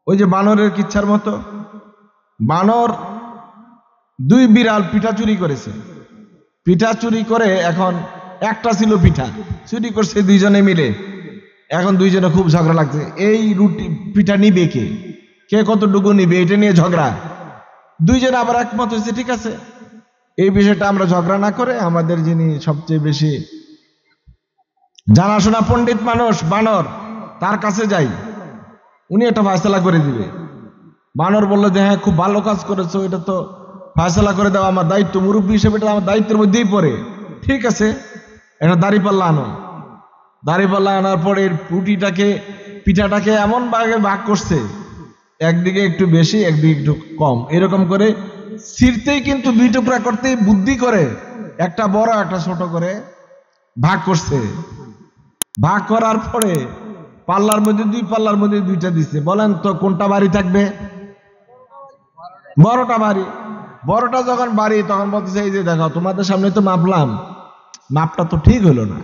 ওই যে বানরের কিচ্ছার মতো। বানর দুই বিড়াল পিঠা চুরি করেছে। পিঠা চুরি করে এখন একটা ছিল পিঠা চুরি করছে দুইজনে মিলে। এখন দুইজনে খুব ঝগড়া লাগছে, এই রুটি পিঠা নিবে কে, কে কতটুকু নিবে, এটা নিয়ে ঝগড়া। দুইজনে আবার একমত হয়েছে, ঠিক আছে এই বিষয়টা আমরা ঝগড়া না করে আমাদের যিনি সবচেয়ে বেশি জানাশোনা পণ্ডিত মানুষ বানর, তার কাছে যাই, উনি একটা ফয়সালা করে দিবে। বানর বললো যে হ্যাঁ খুব ভালো কাজ করেছো, এটা তো ফয়সালা করে দেওয়া আমার দায়িত্ব, মুরব্বী হিসেবে এটা আমার দায়িত্বের মধ্যেই পড়ে। ঠিক আছে, একটা দাড়িপাল্লা আনো। দাড়িপাল্লা আনার পরে রুটিটাকে পিঠাটাকে এমন ভাগে ভাগ করছে, একদিকে একটু বেশি একদিকে একটু কম, এরকম করে ছিঁড়তেই কিন্তু দুই টুকরা করতেই বুদ্ধি করে একটা বড় একটা ছোট করে ভাগ করছে। ভাগ করার পরে পাল্লার মধ্যে দুই পাল্লার মধ্যে দুইটা দিচ্ছে। বলেন তো কোনটা বাড়ি থাকবে? বড়টা বাড়ি। বড়টা যখন বাড়ি তখন বলতেছে এই যে দেখো তোমাদের সামনে তো মাপলাম, মাপটা তো ঠিক হলো না,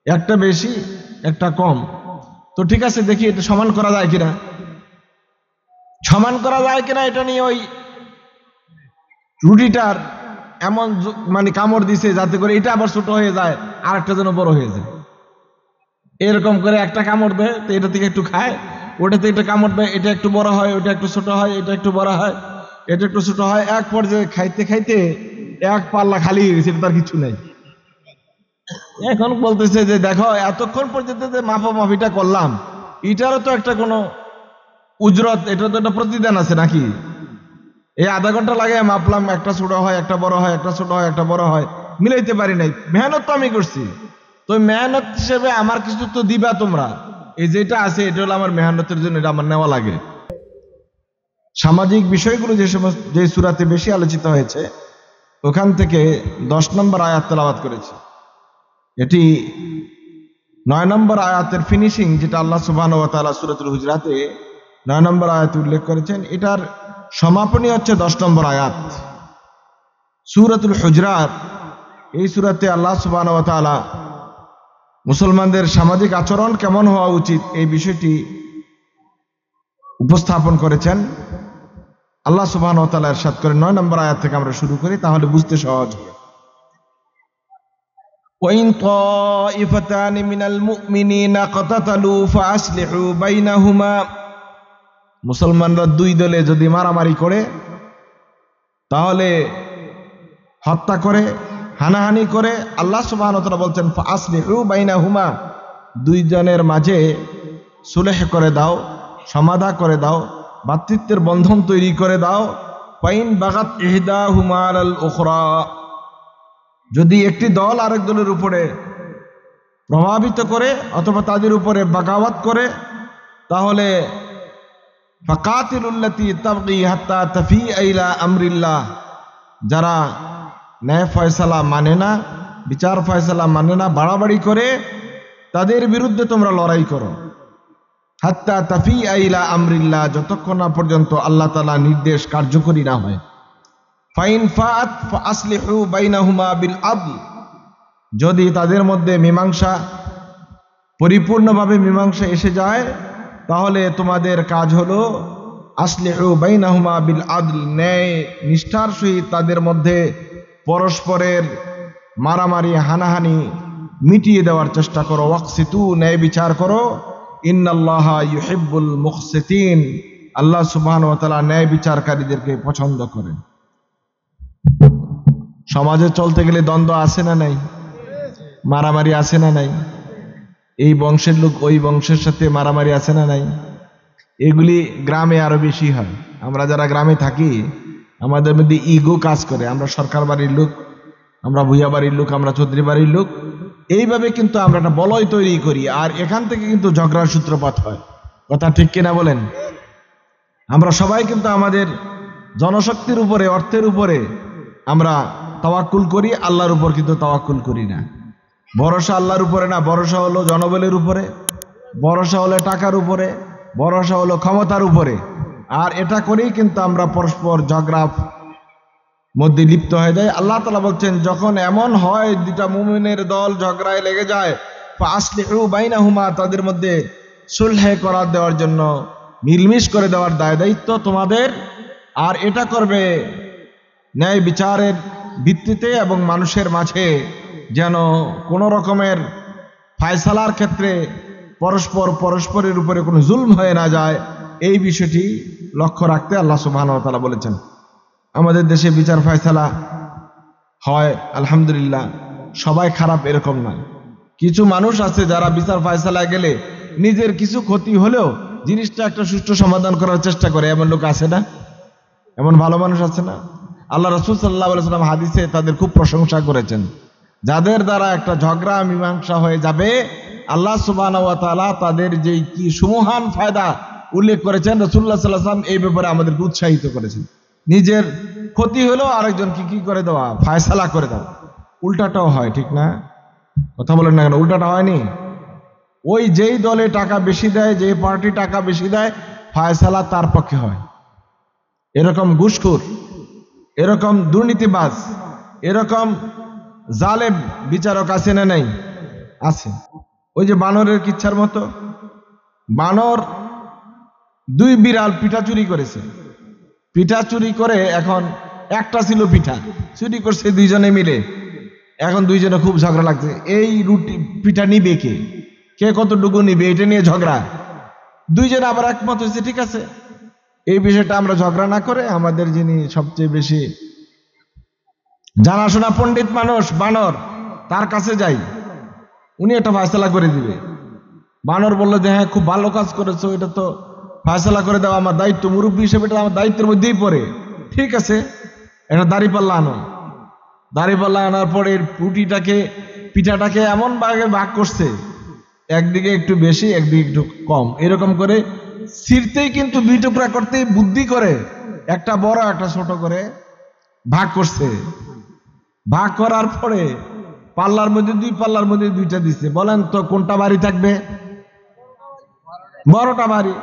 একটা বেশি একটা কম, তো ঠিক আছে দেখি এটা সমান করা যায় কিনা, সমান করা যায় কিনা এটা নিয়ে ওই রুটিটার এমন মানে কামড় দিছে যাতে করে এটা আবার ছোট হয়ে যায় আর একটা যেন বড় হয়ে যায়। এরকম করে একটা কামড় দেয় তো এটা থেকে একটু খায়, ওটা থেকে একটা কামড় দেয়, এটা একটু বড় হয়, ওটা একটু ছোট হয়, এটা একটু বড় হয়, এটা একটু ছোট হয়, এক পর্যায়ে খাইতে খাইতে এক পাল্লা খালি হয়ে গেছে, তার কিছু নেই। এখন বলতেছে যে দেখো এতক্ষণ পর্যন্ত যে মাপামাপিটা করলাম এটারও তো একটা কোনো উজরত, এটা তো একটা প্রতিদান আছে নাকি? এই আধা ঘন্টা লাগে মাপলাম, একটা ছোট হয় একটা বড় হয়, একটা ছোট হয় একটা বড় হয়, মিলাইতে পারি নাই, মেহনত তো আমি করছি, তো মেহনত হিসেবে আমার কিছু তো দিবা তোমরা, এই যেটা আছে এটা হলো আমার মেহনতের জন্য, এটা আমার নেওয়া লাগে। সামাজিক বিষয়গুলো যে সমস্ত যে সূরাতে বেশি আলোচিত হয়েছে ওখান থেকে 10 নম্বর আয়াত তেলাওয়াত করেছি। এটি 9 নম্বর আয়াতের ফিনিশিং, যেটা আল্লাহ সুবহানাহু ওয়া তাআলা সূরাতুল হুজরাতে 9 নম্বর আয়াতে উল্লেখ করেছেন, এটার সমাপনী হচ্ছে 10 নম্বর আয়াত। সূরাতুল হুজরাত, এই সূরাতে আল্লাহ সুবহানাহু ওয়া তাআলা মুসলমানদের সামাজিক আচরণ কেমন হওয়া উচিত এই বিষয়টি উপস্থাপন করেছেন। আল্লাহ সুবহানাহু ওয়া তাআলা ইরশাদ করেন, 9 নম্বর আয়াত থেকে আমরা শুরু করি তাহলে বুঝতে সহজ হবে। وَإِن طَائِفَتَانِ مِنَ الْمُؤْمِنِينَ اقْتَتَلُوا فَأَصْلِحُوا بَيْنَهُمَا, মুসলমানরা দুই দলে যদি মারামারি করে, তাহলে হত্যা করে হানাহানি করে, আল্লাহ সুবহানাহু ওয়া তাআলা বলছেন ফাসলিহু বাইনাহুমা, দুইজনের মাঝে সুলহ করে দাও, সমাধা করে দাও, ভ্রাতৃত্বের বন্ধন তৈরি করে দাও। ফাইন বাগাত ইহদাহুমা আলাল উখরা, যদি একটি দল আরেক দলের উপরে প্রভাবিত করে অথবা তাদের উপরে বাগাওয়াত করে, তাহলে ফাকাতিলুল্লাতী তাবগী হাত্তা তাফিআ ইলা আমরিল্লাহ, যারা ন্যায় ফয়সালা মানে না, বিচার ফয়সালা মানে না, বাড়াবাড়ি করে, তাদের বিরুদ্ধে তোমরা লড়াই করো। হাত্তা তাফিআ ইলা আমরিল্লাহ, যতক্ষণ না পর্যন্ত আল্লাহ তাআলা নির্দেশ কার্যকরী না হয়। ফাইন ফাআত ফাসলিহু বাইনাহুমা বিল আদল, যদি তাদের মধ্যে মীমাংসা পরিপূর্ণভাবে মীমাংসা এসে যায়, তাহলে তোমাদের কাজ হলো আসলিহু বাইনাহুমা বিল আদল, ন্যায় নিষ্ঠার সহিত তাদের মধ্যে পরস্পরের মারামারি হানাহানি মিটিয়ে দেওয়ার চেষ্টা করো। ওয়াকসিতু, ন্যায় বিচার করো। ইন্নাল্লাহা ইউহিব্বুল মুকসিতিন, আল্লাহ সুবহানাহু ওয়া তাআলা ন্যায় বিচারকারীদেরকে পছন্দ করেন। সমাজে চলতে গেলে দ্বন্দ্ব আছে না নাই? মারামারি আছে না নাই? এই বংশের লোক ওই বংশের সাথে মারামারি আছে না নাই? এগুলি গ্রামে আরো বেশি হয়। আমরা যারা গ্রামে থাকি আমাদের মধ্যে ইগো কাজ করে, আমরা সরকার বাড়ির লোক, আমরা ভূঁইয়া বাড়ির লোক, আমরা চৌধুরী বাড়ির লোক, এইভাবে কিন্তু আমরা একটা বলয় তৈরি করি, আর এখান থেকে কিন্তু ঝগড়ার সূত্রপাত হয়। কথা ঠিক কিনা বলেন? আমরা সবাই কিন্তু আমাদের জনশক্তির উপরে, অর্থের উপরে আমরা তাওয়াক্কুল করি, আল্লাহর উপর কিন্তু তাওয়াক্কুল করি না। ভরসা আল্লাহর উপরে না, ভরসা হলো জনবলের উপরে, ভরসা হলো টাকার উপরে, ভরসা হলো ক্ষমতার উপরে। আর এটা করেই কিন্তু আমরা পরস্পর ঝগড়া মধ্যে লিপ্ত হয়ে যায়। আল্লাহ তাআলা বলছেন যখন এমন হয় দুটা মুমিনের দল ঝগড়ায় লেগে যায়, ফাসলিহু বাইনাহুমা, তাদের মধ্যে সুলহে করার দেওয়ার জন্য মিলমিশ করে দেওয়ার দায় দায়িত্ব তোমাদের। আর এটা করবে ন্যায় বিচারের ভিত্তিতে এবং মানুষের মাঝে যেন কোনো রকমের ফায়সালার ক্ষেত্রে পরস্পরের উপরে কোনো জুলম হয়ে না যায়, এই বিষয়টি লক্ষ্য রাখতে আল্লাহ সুবহানাহু ওয়া তাআলা বলেছেন। আমাদের দেশে বিচার ফায়সালা হয় আলহামদুলিল্লাহ, সবাই খারাপ এরকম না। কিছু মানুষ আছে যারা বিচার ফায়সালায় গেলে নিজের কিছু ক্ষতি হলেও জিনিসটা একটা সুষ্ঠু সমাধান করার চেষ্টা করে, এমন লোক আছে না? এমন ভালো মানুষ আছে না? আল্লাহ রাসূল সাল্লাল্লাহু আলাইহি ওয়াসাল্লাম হাদিসে তাদের খুব প্রশংসা করেছেন। যাদের দ্বারা একটা ঝগড়া মীমাংসা হয়ে যাবে, আল্লাহ সুবহানাহু ওয়া তাআলা তাদের যে কি সুমহান ফায়দা উল্লেখ করেছেন, রাসূলুল্লাহ সাল্লাল্লাহু আলাইহি ওয়াসাল্লাম এই ব্যাপারে আমাদেরকে উৎসাহিত করেছেন। নিজের ক্ষতি হলো আরেকজনকে কি করে দেওয়া, ফায়সালা করে দেওয়া। উল্টাটাও হয়, ঠিক না? কথা বলেন না কেন? উল্টাটা হয়নি? ওই যেই দলে টাকা বেশি দেয়, যে পার্টি টাকা বেশি দেয়, ফায়সালা তার পক্ষে হয়। এরকম ঘুষখোর, এরকম দুর্নীতিবাজ, এরকম জালেম বিচারক আছে না নাই? আছে। ওই যে বানরের কিচ্ছার মতো, বানর দুই বিড়াল পিঠা চুরি করেছে। পিঠা চুরি করে, এখন একটা ছিল পিঠা, চুরি করছে দুইজনে মিলে। এখন দুইজনে খুব ঝগড়া লাগছে, এই রুটি পিঠা নিবে কে, কে কতটুকু নিবে, এটা নিয়ে ঝগড়া। দুইজনে আবার একমত হয়েছে, ঠিক আছে এই বিষয়টা আমরা ঝগড়া না করে আমাদের যিনি সবচেয়ে বেশি জানাশোনা পণ্ডিত মানুষ বানর, তার কাছে যাই, উনি একটা ফায়সালা করে দিবে। বানর বললো যে হ্যাঁ, খুব ভালো কাজ করেছো, এটা তো ফায়সালা করে দেওয়া আমার দায়িত্ব, মুরব্বী হিসেবে এটা আমার দায়িত্বের মধ্যেই পড়ে। ঠিক আছে, একটা দাঁড়িপাল্লা আনো। দাঁড়িপাল্লা আনার পরে রুটিটাকে, পিঠাটাকে এমন ভাগ করছে, একদিকে একটু বেশি একদিকে একটু কম, এরকম করে ছিঁড়তেই কিন্তু দুই টুকরা করতেই বুদ্ধি করে একটা বড় একটা ছোট করে ভাগ করছে। ভাগ করার পরে পাল্লার মধ্যে পাল্লার মধ্যে দুইটা দিচ্ছে। বলেন তো কোনটা বাড়ি থাকবে? বড়টা বাড়ি।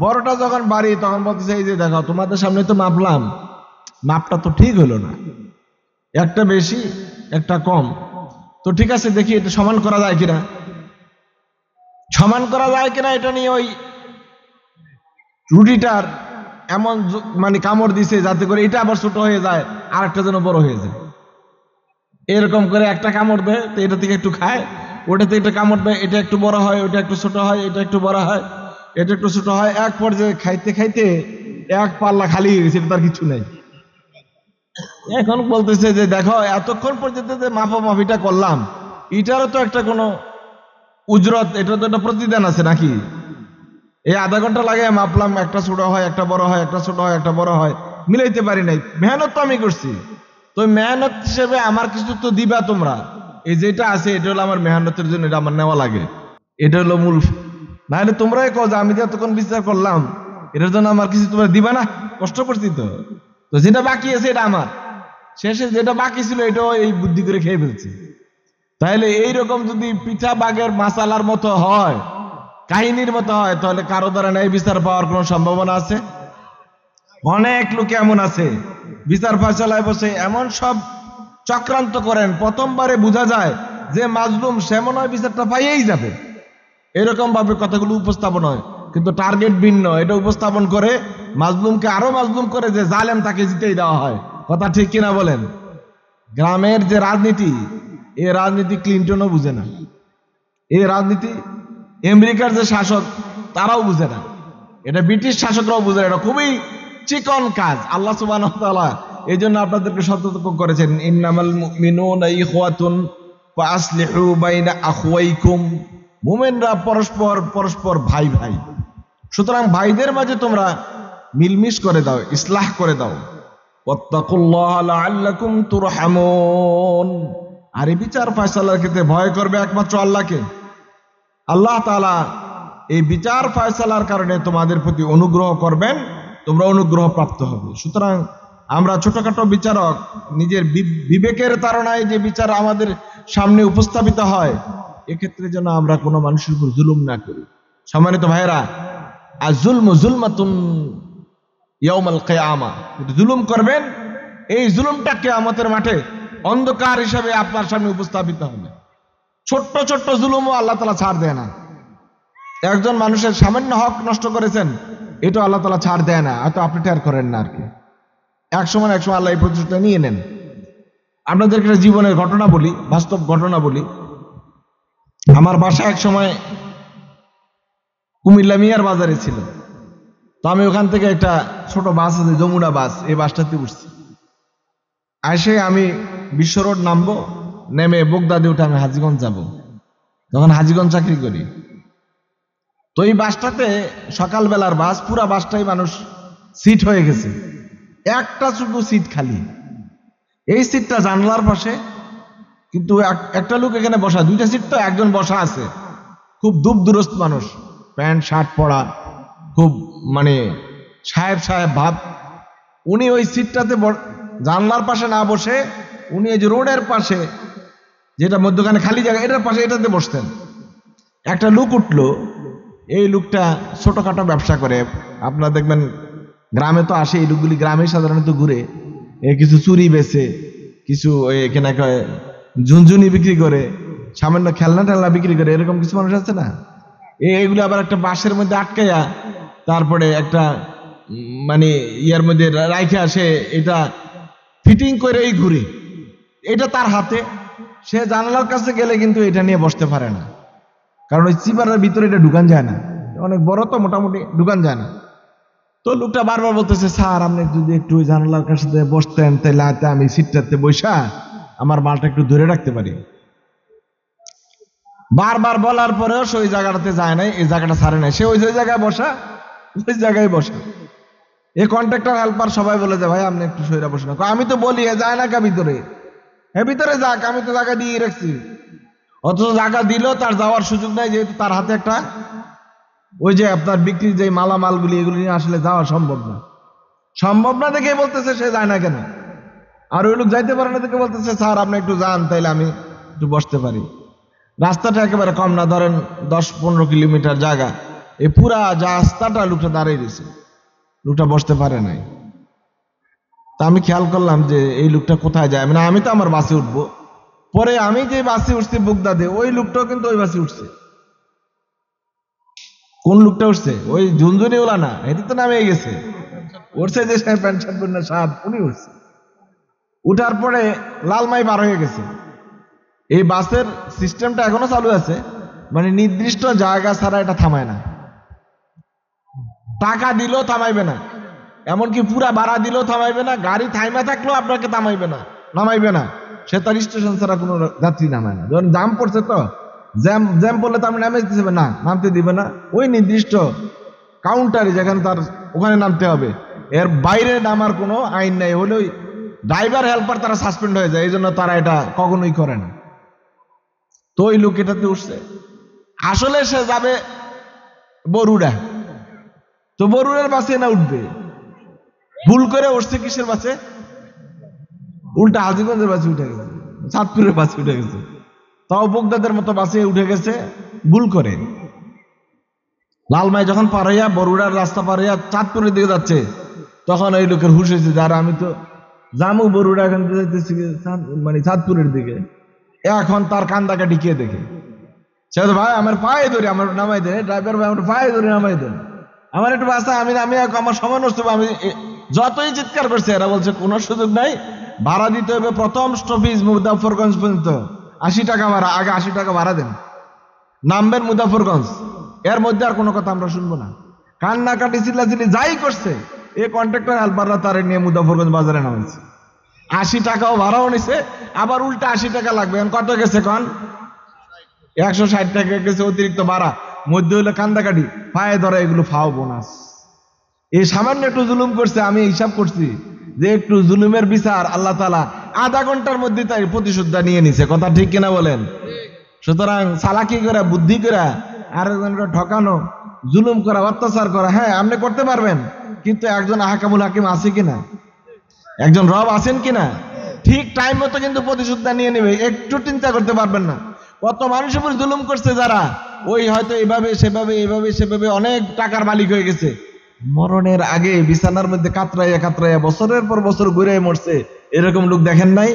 বড়টা যখন বাড়ি, তখন বলতেছে এই যে দেখো, তোমাদের সামনে তো মাপলাম, মাপটা তো ঠিক হলো না, একটা বেশি একটা কম, তো ঠিক আছে দেখি এটা সমান করা যায় কিনা, সমান করা যায় কিনা এটা নিয়ে ওই রুটিটার এমন মানে কামড় দিছে যাতে করে এটা আবার ছোট হয়ে যায় আর একটা যেন বড় হয়ে যায়। এরকম করে একটা কামড় দেয়, তো এটা থেকে একটু খায়, ওটা থেকে একটা কামড় দেয়, এটা একটু বড় হয়, ওটা একটু ছোট হয়, এটা একটু বড় হয়, এটা একটু ছোট হয়। এক পর্যায়ে খাইতে খাইতে এক পাল্লা খালি হয়ে গেছে, তার কিছু নেই। এখন বলতেছে যে দেখো, এতক্ষণ পর্যন্ত যে মাপামাপিটা করলাম, এটারও তো একটা কোনো উজরত, এটা তো একটা প্রতিদান আছে নাকি? এই আধা ঘন্টা লাগে মাপলাম, একটা ছোট হয় একটা বড় হয়, একটা ছোট হয় একটা বড় হয়, মিলাইতে পারি নাই। মেহনত তো আমি করছি, তো মেহনত হিসেবে আমার কিছু তো দিবা তোমরা। এই যেটা আছে এটা হলো আমার মেহনতের জন্য, এটা আমার নেওয়া লাগে, এটা হলো মূল। না হলে তোমরাই কও যে আমি যে এতক্ষণ বিচার করলাম, এটার জন্য আমার কিছু তোমরা দিবা না? কষ্ট করছি তো, তো যেটা বাকি আছে এটা আমার, শেষে যেটা বাকি ছিল এটাও এই বুদ্ধি করে খেয়ে ফেলছি। তাহলে এইরকম যদি পিঠা বাগের মাসালার মতো হয়, কাহিনীর মতো হয়, তাহলে কারো দ্বারা ন্যায় বিচার পাওয়ার কোনো সম্ভাবনা আছে? অনেক লোক এমন আছে বিচার ফায়সালায় বসে এমন সব চক্রান্ত করেন, প্রথমবারে বোঝা যায় যে মাজলুম, সে মনে হয় বিচারটা পাইয়েই যাবে, এরকম ভাবে কথাগুলো উপস্থাপন হয়, কিন্তু টার্গেট ভিন্ন। এটা উপস্থাপন করে মাজলুমকে আরো মাজলুম করে, যে জালেম তাকে জিতেই দেওয়া হয়। কথা ঠিক কিনা বলেন? গ্রামের যে রাজনীতি, এই রাজনীতি ক্লিনটনও বুঝে না, এই রাজনীতি আমেরিকার যে শাসক তারাও বুঝে না, এটা ব্রিটিশ শাসকরাও বুঝে না। এটা খুবই চিকন কাজ। আল্লাহ সুবহানাহু ওয়া তাআলা এই জন্য আপনাদেরকে সতর্ক করেছেন, ইন্নামাল মুমিনুনা ইখওয়াতুন ফাসলিহু বাইনা আখওয়াইকুম। মুমিনরা পরস্পর ভাই ভাই, সুতরাং ভাইদের মাঝে তোমরা মিলমিশ করে দাও, ইসলাহ করে দাও। ওয়াত্তাকুল্লাহ লাআল্লাকুম তুরহামুন। আর এই বিচার ফায়সালার ক্ষেত্রে ভয় করবে একমাত্র আল্লাহকে। আল্লাহ তাআলা এই বিচার ফায়সালার কারণে তোমাদের প্রতি অনুগ্রহ করবেন, তোমরা অনুগ্রহ প্রাপ্ত হবে। সুতরাং আমরা ছোটখাটো বিচারক, নিজের বিবেকের তাড়নায় যে বিচার আমাদের সামনে উপস্থাপিত হয়, এক্ষেত্রে যেন আমরা কোনো মানুষের উপর জুলুম না করি। সম্মানিত ভাইয়েরা, আর জুলমাতুন ইয়াউমাল কিয়ামা, জুলুম করবেন, এই জুলুমটা কিয়ামতের মাঠে অন্ধকার হিসাবে আপনার সামনে উপস্থাপিত হবে। ছোট্ট ছোট্ট জুলুমও আল্লাহ তাআলা ছাড় দেয় না। একজন মানুষের সামান্য হক নষ্ট করেছেন, এটা আল্লাহ তাআলা ছাড় দেয় না, হয়তো আপনি টের করেন না আর কি। এক সময় আল্লাহ এই প্রতিশোধটা নিয়ে নেন। আপনাদেরকে একটা জীবনের ঘটনা বলি, বাস্তব ঘটনা বলি। আমার বাসা এক সময় কুমিল্লা মিয়ার বাজারে ছিল। তো আমি ওখান থেকে একটা ছোট বাস আছে, যমুনা বাস, এই বাসটাতে উঠছি। এসে আমি বিশ্ব রোড নামবো, নেমে বোগদাদি উঠে আমি হাজীগঞ্জ যাব। তখন হাজীগঞ্জ চাকরি করি। তো এই বাসটাতে সকালবেলার বাস, পুরা বাসটাই মানুষ সিট হয়ে গেছে, একটা শুধু সিট খালি। এই সিটটা জানলার পাশে, কিন্তু একটা লোক এখানে বসা, দুইটা সিট তো, একজন বসা আছে, খুব দূর দূরস্থ মানুষ, প্যান্ট শার্ট পরা, খুব মানে সাহেব সাহেব ভাব। উনি ওই সিটটাতে জানলার পাশে না বসে উনি এই যে রোডের পাশে, যেটা মধ্যখানে খালি জায়গা, এটার পাশে এটাতে বসতেন। একটা লোক উঠলো, এই লোকটা ছোটখাটো ব্যবসা করে। আপনারা দেখবেন গ্রামে তো আসে, এই লোকগুলি গ্রামে সাধারণত ঘুরে, কিছু চুরি বেচে, কিছু এখানে ঝুনঝুনি বিক্রি করে, সামান্য খেলনা টেলনা বিক্রি করে, এরকম কিছু মানুষ আছে না? এইগুলো আবার একটা বাঁশের মধ্যে আটকাইয়া তারপরে একটা মানে ইয়ার মধ্যে রাইখে আসে, এটা ফিটিং করে এই ঘুরে, এটা তার হাতে। সে জানালার কাছে গেলে কিন্তু এটা নিয়ে বসতে পারে না, কারণ ওই চিপারের ভিতরে এটা ঢুকান যায় না, অনেক বড় তো, মোটামুটি ঢুকান যায় না। তো লোকটা বারবার বলতেছে, স্যার আপনি যদি একটু জানালার কাছে বসতেন, তাহলে আমি সিটটাতে বসা আমার মালটা একটু ধরে রাখতে পারি। বারবার বলার পরেও সে ওই জায়গাটাতে যায় নাই, এই জায়গাটা ছাড়ে নাই, সে ওই জায়গায় বসা, ওই জায়গায় বসা। এই কন্ট্রাক্টর হেল্পার সবাই বলে যে, ভাই আপনি একটু সইরা বসে না। আমি তো বলি যায় না কা ভিতরে, ভিতরে যাক, আমি তো জায়গা দিয়ে রাখছি। অথচ জায়গা দিল, তার যাওয়ার সুযোগ নাই, যেহেতু তার হাতে একটা ওই যে আপনার বিক্রির যে মালামালগুলি, এগুলি নিয়ে আসলে যাওয়া সম্ভব না। সম্ভব না দেখে বলতেছে সে যায় না কেন। আর ওই লোক যাইতে পারে না দেখে বলতেছে, স্যার আপনি একটু যান, তাইলে আমি একটু বসতে পারি। রাস্তাটা একেবারে কম না, ধরেন 10-15 কিলোমিটার জায়গা, এই পুরা রাস্তাটা লোকটা দাঁড়িয়ে দিয়েছে, লোকটা বসতে পারে নাই। তা আমি খেয়াল করলাম যে এই লোকটা কোথায় যায়, মানে আমি তো আমার বাসে উঠবো, পরে আমি যে বাসে উঠছি বুগদাদে, ওই লোকটাও কিন্তু ওই বাসে উঠছে। কোন লোকটা উঠছে? ওই ঝুনঝুনি ওলা না, এটি তো নামে গেছে, উঠছে যে প্যান্ট শার্ট পরে সাপ, উনি উঠছে। উঠার পরে লালমাই পার হয়ে গেছে। এই বাসের সিস্টেমটা এখনো চালু আছে, মানে নির্দিষ্ট জায়গা ছাড়া এটা থামায় না, টাকা দিলেও থামাইবে না, এমনকি পুরা ভাড়া দিলেও থামাইবে না, গাড়ি থাইমা থাকলেও আপনাকে থামাইবে না, নামাইবে না। সে তার স্টেশন ছাড়া কোনো যাত্রী নামায় না। ধরুন জাম পড়ছে, তো জ্যাম পড়লে তো আপনি নামে দিতে না, নামতে দিবে না। ওই নির্দিষ্ট কাউন্টারে যেখানে তার, ওখানে নামতে হবে, এর বাইরে নামার কোনো আইন নাই। হলে ওই ড্রাইভার হেল্পার তারা সাসপেন্ড হয়ে যায়, এই জন্য তারা এটা কখনোই করে না। তো ওই লোক এটাতে উঠছে, আসলে সে যাবে বরুড়া, তো বরুড়ার বাসে না উঠবে, ভুল করে উঠছে কিসের বাসে, উল্টা হাজীগঞ্জের বাসে উঠে গেছে, চাঁদপুরের বাসে উঠে গেছে, তাও বগদাদের মতো বাসে উঠে গেছে ভুল করে। লালমাই যখন পার হইয়া বরুড়ার রাস্তা পার হইয়া চাঁদপুরের দিকে যাচ্ছে, তখন ওই লোকের হুশ হয়েছে, যারা আমি তো জামু বরুড়া এখান থেকে যাইতেছি মানে চাঁদপুরের দিকে। এখন তার কান্দাকাটি কে দেখে, সে তো, ভাই আমার পায়ে ধরে আমার নামাই দেন, ড্রাইভার ভাই আমার পায়ে ধরে নামাই দেন, আমার একটু বাসা, আমি আমার সময় নষ্ট। আমি যতই চিৎকার করছে, এরা বলছে কোনো সুযোগ নাই, ভাড়া দিতে হবে প্রথম স্টপেজ মুজাফফরগঞ্জ পর্যন্ত 80 টাকা ভাড়া, আগে 80 টাকা ভাড়া দেন, নামবেন মুজাফফরগঞ্জ, এর মধ্যে আর কোনো কথা আমরা শুনবো না। কান্নাকাটি চিল্লাচিল্লি যাই করছে, এই কন্ট্রাক্টর হেল্পাররা তারে নিয়ে মুজাফফরগঞ্জ বাজারে নামাইছে, 80 টাকাও ভাড়াও নিছে, আবার উল্টা 80 টাকা লাগবে। কত গেছে কন? 160 টাকা গেছে অতিরিক্ত ভাড়া, মধ্যে হইলো কান্দাকাটি, পায়ে ধরা, এগুলো ফাও বোনাস। এই সামান্য একটু জুলুম করছে, আমি হিসাব করছি যে একটু জুলুমের বিচার আল্লাহ তাআলা আধা ঘন্টার মধ্যে তাই প্রতিশোধটা নিয়ে নিছে। কথা ঠিক কিনা বলেন? সুতরাং চালাকি করা, বুদ্ধি করা, আরেকজনকে ঠকানো, জুলুম করা, অত্যাচার করা, হ্যাঁ আপনি করতে পারবেন, কিন্তু একজন আহকামুল হাকিম আছে কিনা, একজন রব আছেন কিনা, ঠিক টাইম মতো কিন্তু প্রতিশোধটা নিয়ে নেবে, একটু চিন্তা করতে পারবেন না। কত মানুষের উপর জুলুম করছে যারা, ওই হয়তো এভাবে সেভাবে অনেক টাকার মালিক হয়ে গেছে, মরণের আগে বিছানার মধ্যে কাতরাইয়া বছরের পর বছর ঘুরে মরছে। এরকম লোক দেখেন নাই?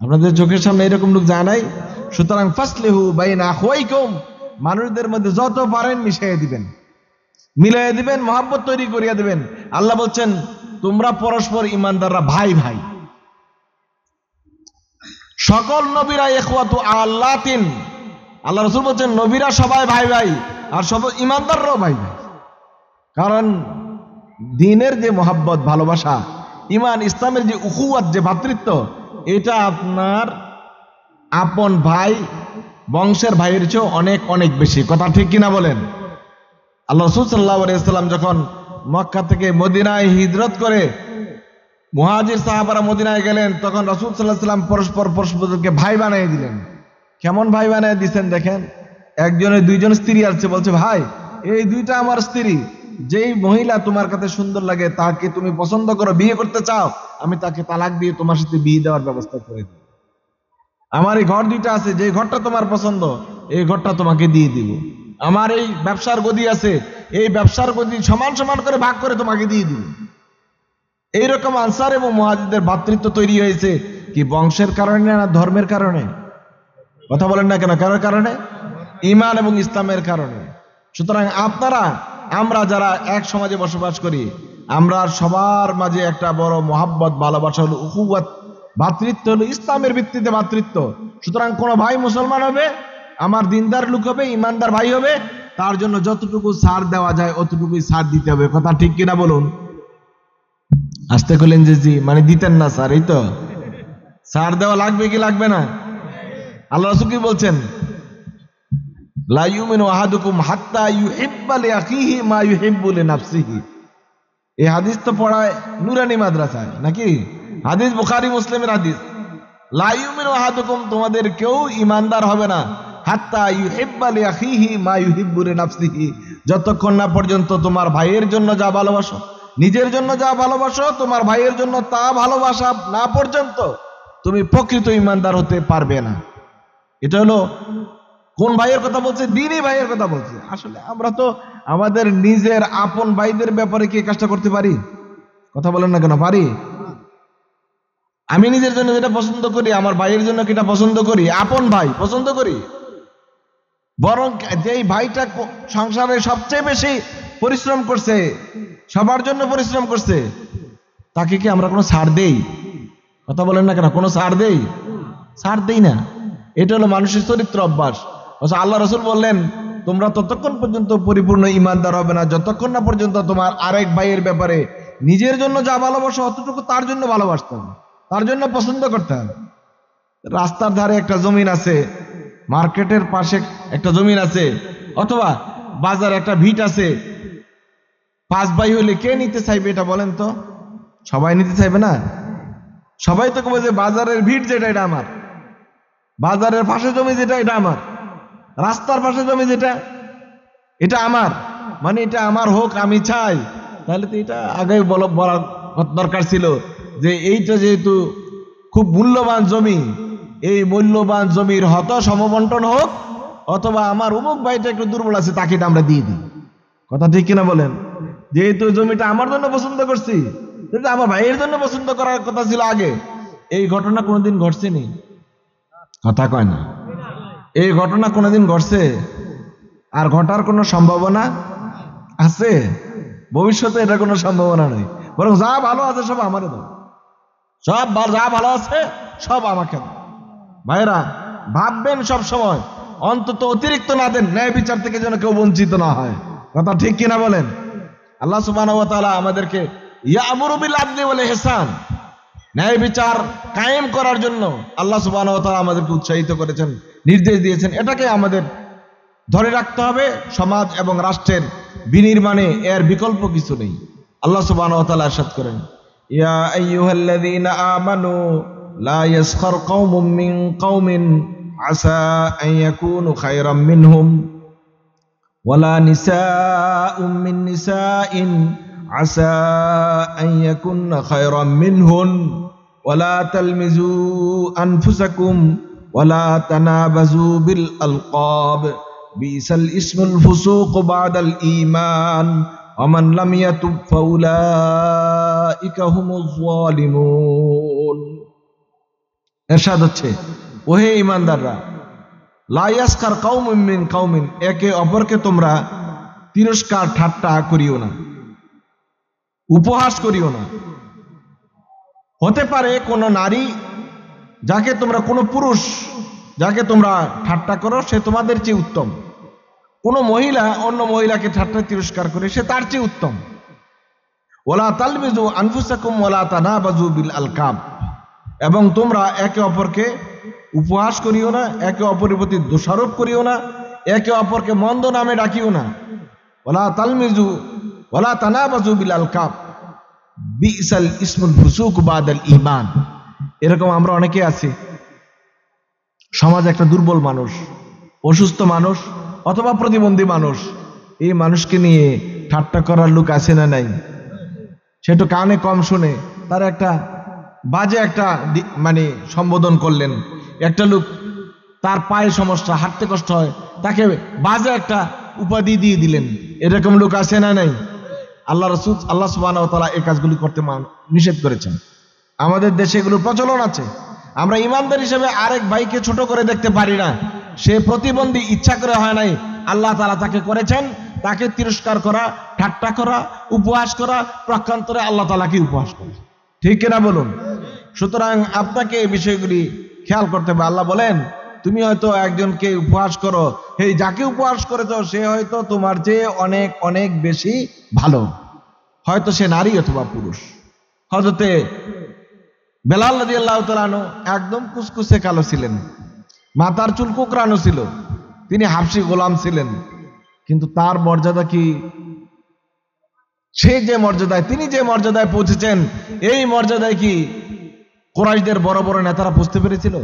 আপনাদের চোখের সামনে এরকম লোক যায় নাই? সুতরাং ফাসলিহু বাইনা আখওয়াইকুম, মানুষদের মধ্যে যত পারেন মিশিয়ে দিবেন, মিলাইয়া দিবেন, মহাব্বত তৈরি করিয়া দিবেন। আল্লাহ বলছেন তোমরা পরস্পর ইমানদাররা ভাই ভাই। সকল নবীরা ইখওয়াতু আল্লাতিন, আল্লাহ রাসূল বলছেন নবীরা সবাই ভাই ভাই, আর সব ইমানদাররাও ভাই ভাই। কারণ দ্বীনের যে মহাব্বত, ভালোবাসা, ঈমান ইসলামের যে উখুয়াত, যে ভ্রাতৃত্ব, এটা আপনার আপন ভাই, বংশের ভাইয়ের চেয়েও অনেক অনেক বেশি। কথা ঠিক কিনা বলেন? আল্লাহ রাসূল সাল্লাল্লাহু আলাইহি ওয়াসাল্লাম যখন মক্কা থেকে মদিনায় হিজরত করে মুহাজির সাহাবারা মদিনায় গেলেন, তখন রাসূল সাল্লাল্লাহু আলাইহি ওয়াসাল্লাম পরস্পরকে ভাই বানিয়ে দিলেন। কেমন ভাই বানিয়ে দিয়েছেন দেখেন। একজনের দুইজন স্ত্রী আছে, বলছে ভাই এই দুইটা আমার স্ত্রী, যেই মহিলা তোমার কাছে সুন্দর লাগে, তাকে তুমি পছন্দ করো, বিয়ে করতে চাও, আমি তাকে তালাক দিয়ে তোমার সাথে বিয়ে দেওয়ার ব্যবস্থা করে দিই। আমার এই ঘর দুইটা আছে, যে ঘরটা তোমার পছন্দ এই ঘরটা তোমাকে দিয়ে দিব। আমার এই ব্যবসার গদি আছে, এই ব্যবসার গদি সমান সমান করে ভাগ করে তোমাকে দিয়ে দিব। এইরকম আনসার এবং মুহাজিরদের ভ্রাতৃত্ব তৈরি হয়েছে কি বংশের কারণে না ধর্মের কারণে? কথা বলেন না কেন? কারোর কারণে? ঈমান এবং ইসলামের কারণে। সুতরাং আপনারা, আমরা যারা এক সমাজে বসবাস করি, আমরা সবার মাঝে একটা বড় মহাব্বত, ভালোবাসা হলো উখুওয়াত, ভ্রাতৃত্ব হলো ইসলামের ভিত্তিতে ভ্রাতৃত্ব। সুতরাং কোন ভাই মুসলমান হবে, আমার দিনদার লোক হবে, ইমানদার ভাই হবে, তার জন্য যতটুকু ছাড় দেওয়া যায় অতটুকুই ছাড় দিতে হবে। কথা ঠিক কিনা বলুন? আসতে করলেন যে জি, মানে দিতেন না স্যার, এই তো ছাড় দেওয়া লাগবে কি লাগবে না? আল্লাহ রাসূল কি বলছেন? লা ইউমিনু আহাদুকুম হাত্তা ইউহিব্বা লিআখিহি মা ইউহিব্বু লিনাফসিহি। এই হাদিস তো পড়ায় নুরানি মাদ্রাসায় নাকি? হাদিস বুখারী মুসলিমের হাদিস। লা ইউমিনু আহাদুকুম, তোমাদের কেউ ইমানদার হবে না, হাত্তা ইউহিব্বা লিআখিহি মা ইউহিব্বু লিনাফসিহি, যতক্ষণ না পর্যন্ত তোমার ভাইয়ের জন্য যা ভালোবাসো, নিজের জন্য যা ভালোবাসো, তোমার ভাইয়ের জন্য তা ভালোবাসা না পর্যন্ত তুমি প্রকৃত ইমানদার হতে পারবে না। এটা হলো কোন ভাইয়ের কথা বলছে? দ্বীনি ভাইয়ের কথা বলছে। আসলে আমরা তো আমাদের নিজের আপন ভাইদের ব্যাপারে কি কাজটা করতে পারি? কথা বলেন না কেন? পারি? আমি নিজের জন্য যেটা পছন্দ করি, আমার ভাইয়ের জন্য কিটা পছন্দ করি? আপন ভাই পছন্দ করি। বরং যেই ভাইটা সংসারে সবচেয়ে বেশি পরিশ্রম করছে, সবার জন্য পরিশ্রম করছে, তাকে কি আমরা কোনো ছাড় দেই? কথা বলেন না কেন? কোনো ছাড় দেই? ছাড় দেই না। এটা হলো মানুষের চরিত্র, অভ্যাস। আল্লাহ রাসূল বললেন তোমরা ততক্ষণ পর্যন্ত পরিপূর্ণ ইমানদার হবে না যতক্ষণ না পর্যন্ত তোমার আরেক ভাইয়ের ব্যাপারে নিজের জন্য যা ভালোবাসো অতটুকু তার জন্য ভালোবাসতে হবে, তার জন্য পছন্দ করতে হবে। রাস্তার ধারে একটা জমিন আছে, মার্কেটের পাশে একটা জমিন আছে, অথবা বাজারে একটা ভিট আছে, 5 ভাই হইলে কে নিতে চাইবে এটা বলেন তো? সবাই নিতে চাইবে না। সবাই তো কবে যে বাজারের ভিট যেটা এটা আমার, বাজারের পাশে জমি যেটা এটা আমার, রাস্তার পাশে জমি যেটা এটা আমার, মানে এটা আমার হোক আমি চাই। তাহলে তো এটা আগে বলার দরকার ছিল যে এইটা যেহেতু খুব মূল্যবান জমি, এই মূল্যবান জমির হত সমবন্টন হোক, অথবা আমার অমুক ভাইটা একটু দুর্বল আছে তাকে এটা আমরা দিয়ে দিই। কথা ঠিক কিনা বলেন? যেহেতু জমিটা আমার জন্য পছন্দ করছি, এটা আমার ভাইয়ের জন্য পছন্দ করার কথা ছিল আগে। এই ঘটনা কোনোদিন ঘটছেনি? কথা কয় না। এই ঘটনা কোনোদিন ঘটছে? আর ঘটার কোনো সম্ভাবনা আছে? ভবিষ্যতে এটা কোনো সম্ভাবনা নেই। বরং যা ভালো আছে সব আমারে দাও, সব যা ভালো আছে সব আমাকে দাও। ভাইরা ভাববেন সব সময়, অন্তত অতিরিক্ত না দেন, ন্যায় বিচার থেকে যেন কেউ বঞ্চিত না হয়। কথা ঠিক কিনা বলেন? আল্লাহ সুবহানাহু ওয়া তাআলা আমাদেরকে ইয়ামুরু বিল আদলি ওয়াল ইহসান, ন্যায় বিচার কায়েম করার জন্য আল্লাহ সুবহানাহু ওয়া তাআলা আমাদেরকে উৎসাহিত করেছেন, নির্দেশ দিয়েছেন। এটাকে আমাদের ধরে রাখতে হবে। সমাজ এবং রাষ্ট্রের বিনির্মাণে এর বিকল্প কিছু নেই। আল্লাহ সুবহানাহু ওয়া তাআলা ইরশাদ করেন, ইয়া আইয়ুহাল্লাযীনা আমানু লা ইয়াসখার কওমুম মিন কওমিন আসা আন ইয়াকুনু খায়রাম মিনহুম ওয়ালা নিসাউম মিন নিসাইন আসা আন ইয়াকুননা খায়রাম মিনহুন ওয়ালা তালমিজু আনফুসাকুম ওয়ালা তানাবাজু বিল আলকাব বিসাল ইসমুল ফুসুক বাদাল ঈমান ওয়া মান লাম ইয়াতুব ফাউলাইকা হুমুজ যালিমুন। ইরশাদ হচ্ছে, ওহে ঈমানদাররা, লা ইয়াসখার কওমুম মিন কওমিন, একে অপরকে তোমরা তিরস্কার ঠাট্টা করিও না, উপহাস করিও না। হতে পারে কোন নারী যাকে তোমরা, কোন পুরুষ যাকে তোমরা ঠাট্টা করো সে তোমাদের চেয়ে উত্তম, কোন মহিলা অন্য মহিলাকে ঠাট্টা তিরস্কার করে সে তার চেয়ে উত্তম। ওয়ালা তালমিজু আনফুসাকুম ওয়ালা তানাবাজু বিল আলকাব, এবং তোমরা একে অপরকে উপহাস করিও না, একে অপরের প্রতি দোষারোপ করিও না, একে অপরকে মন্দ নামে ডাকিও না। ওয়ালা তালমিজু ওয়ালা তানাবাজু বিল আলকাব বিসাল ইসমুল ফুসুক বাদাল ঈমান। এরকম আমরা অনেকে আছি, সমাজ একটা দুর্বল মানুষ, অসুস্থ মানুষ অথবা প্রতিবন্ধী মানুষ, এই মানুষকে নিয়ে ঠাট্টা করার লোক আছে না নাই? সে একটু কানে কম শুনে তার একটা বাজে একটা মানে সম্বোধন করলেন, একটা লোক তার পায়ে সমস্যা, হাঁটতে কষ্ট হয়, তাকে বাজে একটা উপাধি দিয়ে দিলেন, এরকম লোক আছে না নাই? আল্লাহ রাসূল আল্লাহ সুবহানাহু ওয়া তাআলা এই কাজগুলি করতে নিষেধ করেছেন। আমাদের দেশে এগুলোর প্রচলন আছে। আমরা ইমানদার হিসেবে আরেক ভাইকে ছোট করে দেখতে পারি না। সে প্রতিবন্ধী, ইচ্ছা করে হয় নাই, আল্লাহ তাআলা তাকে করেছেন। তাকে তিরস্কার করা, ঠাট্টা করা, উপহাস করা, প্রক্ষান্তরে আল্লাহ তাআলাকে উপহাস করা, ঠিক কিনা বলুন? সুতরাং আপনাকে এই বিষয়গুলি খেয়াল করতে হবে। আল্লাহ বলেন, তুমি হয়তো একজনকে উপহাস করো, এই যাকে উপহাস করেছো সে হয়তো তোমার চেয়ে অনেক অনেক বেশি ভালো, হয়তো সে নারী অথবা পুরুষ। হযরতে বেলাল রাদিয়াল্লাহু তাআলা আনহু একদম কুচকুচে কালো ছিলেন, মাথার চুল কোঁকড়ানো ছিল, তিনি হাবশী গোলাম ছিলেন, কিন্তু তার মর্যাদা কি, সে যে মর্যাদায়, তিনি যে মর্যাদায় পৌঁছেছেন, এই মর্যাদায় কি কুরাইশদের বড় বড় নেতারা বুঝতে পেরেছিল?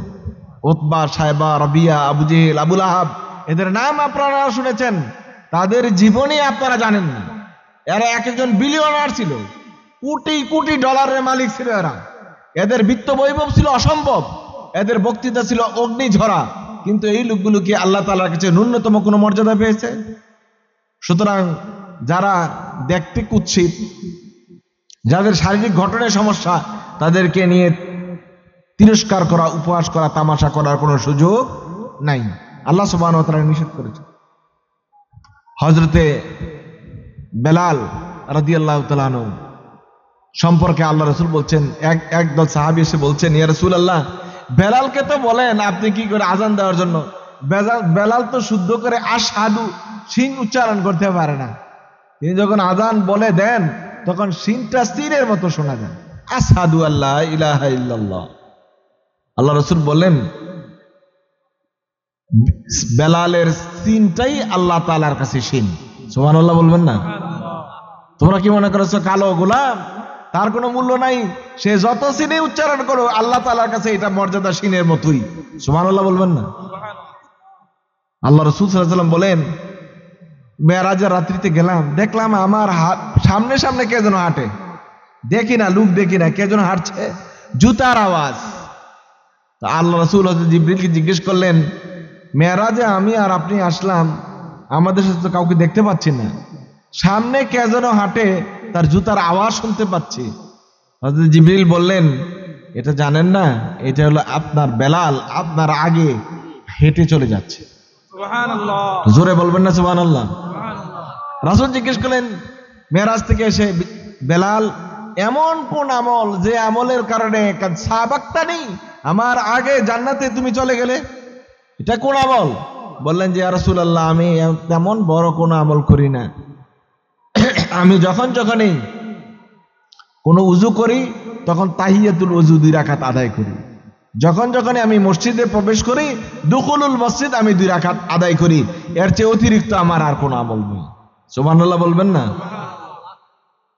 উতবা, সাইবা, রাবিয়া, আবু জেহেল, আবু লাহাব, এদের নাম আপনারা শুনেছেন, তাদের জীবনী আপনারা জানেন না। এরা এক একজন বিলিয়নার ছিল, কোটি কোটি ডলারের মালিক ছিল এরা। এদের বিত্ত বৈভব ছিল অসম্ভব, এদের বক্তৃতা ছিল অগ্নিঝরা, কিন্তু এই লোকগুলো কি আল্লাহ তাআলার কাছে ন্যূনতম কোনো মর্যাদা পেয়েছে? সুতরাং যারা দেখতে কুৎসিত, যাদের শারীরিক গঠনের সমস্যা, তাদেরকে নিয়ে তিরস্কার করা, উপহাস করা, তামাশা করার কোনো সুযোগ নাই। আল্লাহ সুবহানাহু ওয়া তাআলা নিষেধ করেছে। হযরতে বেলাল রাদিয়াল্লাহু তাআলা আনহু সম্পর্কে আল্লাহ রাসূল বলছেন, একদল সাহাবী এসে বলছেন, ইয়া রাসূলুল্লাহ, বেলালকে তো বলেন আপনি কি করে আজান দেওয়ার জন্য। বেলাল তো শুদ্ধ করে আশহাদু শিন উচ্চারণ করতে পারে না। তিনি যখন আজান বলে দেন তখন শিনটা তীরের মতো শোনা যায়, আশহাদু আল্লা ইলাহা ইল্লাল্লাহ। আল্লাহ রাসূল বললেন, বেলালের শিনটাই আল্লাহ তাআলার কাছে শিন। সুবহানাল্লাহ বলবেন না? তোমরা কি মনে করেছো কালো গোলাম, তার কোনো মূল্য নাই, সে যত শিনে উচ্চারণ করো আল্লাহ তাআলার কাছে এটা মর্যাদা শিনের মতোই। সুবহানাল্লাহ বলবেন না? আল্লাহ রাসূল সাল্লাল্লাহু আলাইহি ওয়াসাল্লাম বলেন, মেরাজের রাত্রিতে গেলাম, দেখলাম আমার সামনে সামনে কে যেন হাঁটে, দেখি না, লোক দেখি না, কে যেন হাঁটছে, জুতার আওয়াজ। তো আল্লাহ রাসূল হযরত জিবরিলকে জিজ্ঞেস করলেন, মেরাজে আমি আর আপনি আসলাম, আমাদের সাথে তো কাউকে দেখতে পাচ্ছি না, সামনে কে যেন হাঁটে, তার জুতার আওয়াজ শুনতে পাচ্ছি। হযরত জিবরিল বললেন, এটা জানেন না, এটা হলো আপনার বেলাল, আপনার আগে হেঁটে চলে যাচ্ছে। সুবহানাল্লাহ, জোরে বলবেন না সুবহানাল্লাহ? রাসূল জিজ্ঞেস করলেন মেরাজ থেকে এসে, বেলাল এমন কোন আমল যে আমলের কারণে সাবাক্তানি, আমার আগে জান্নাতে তুমি চলে গেলে, এটা কোন আমল? বললেন যে ইয়া রাসূলুল্লাহ, আমি তেমন বড় কোন আমল করি না, আমি যখনই কোনো উযু করি তখন তাহিয়াতুল উযু 2 রাকাত আদায় করি, যখনই আমি মসজিদে প্রবেশ করি দুখুলুল মসজিদ আমি 2 রাকাত আদায় করি, এর চেয়ে অতিরিক্ত আমার আর কোনো আমল নেই। সুবহানাল্লাহ বলবেন না?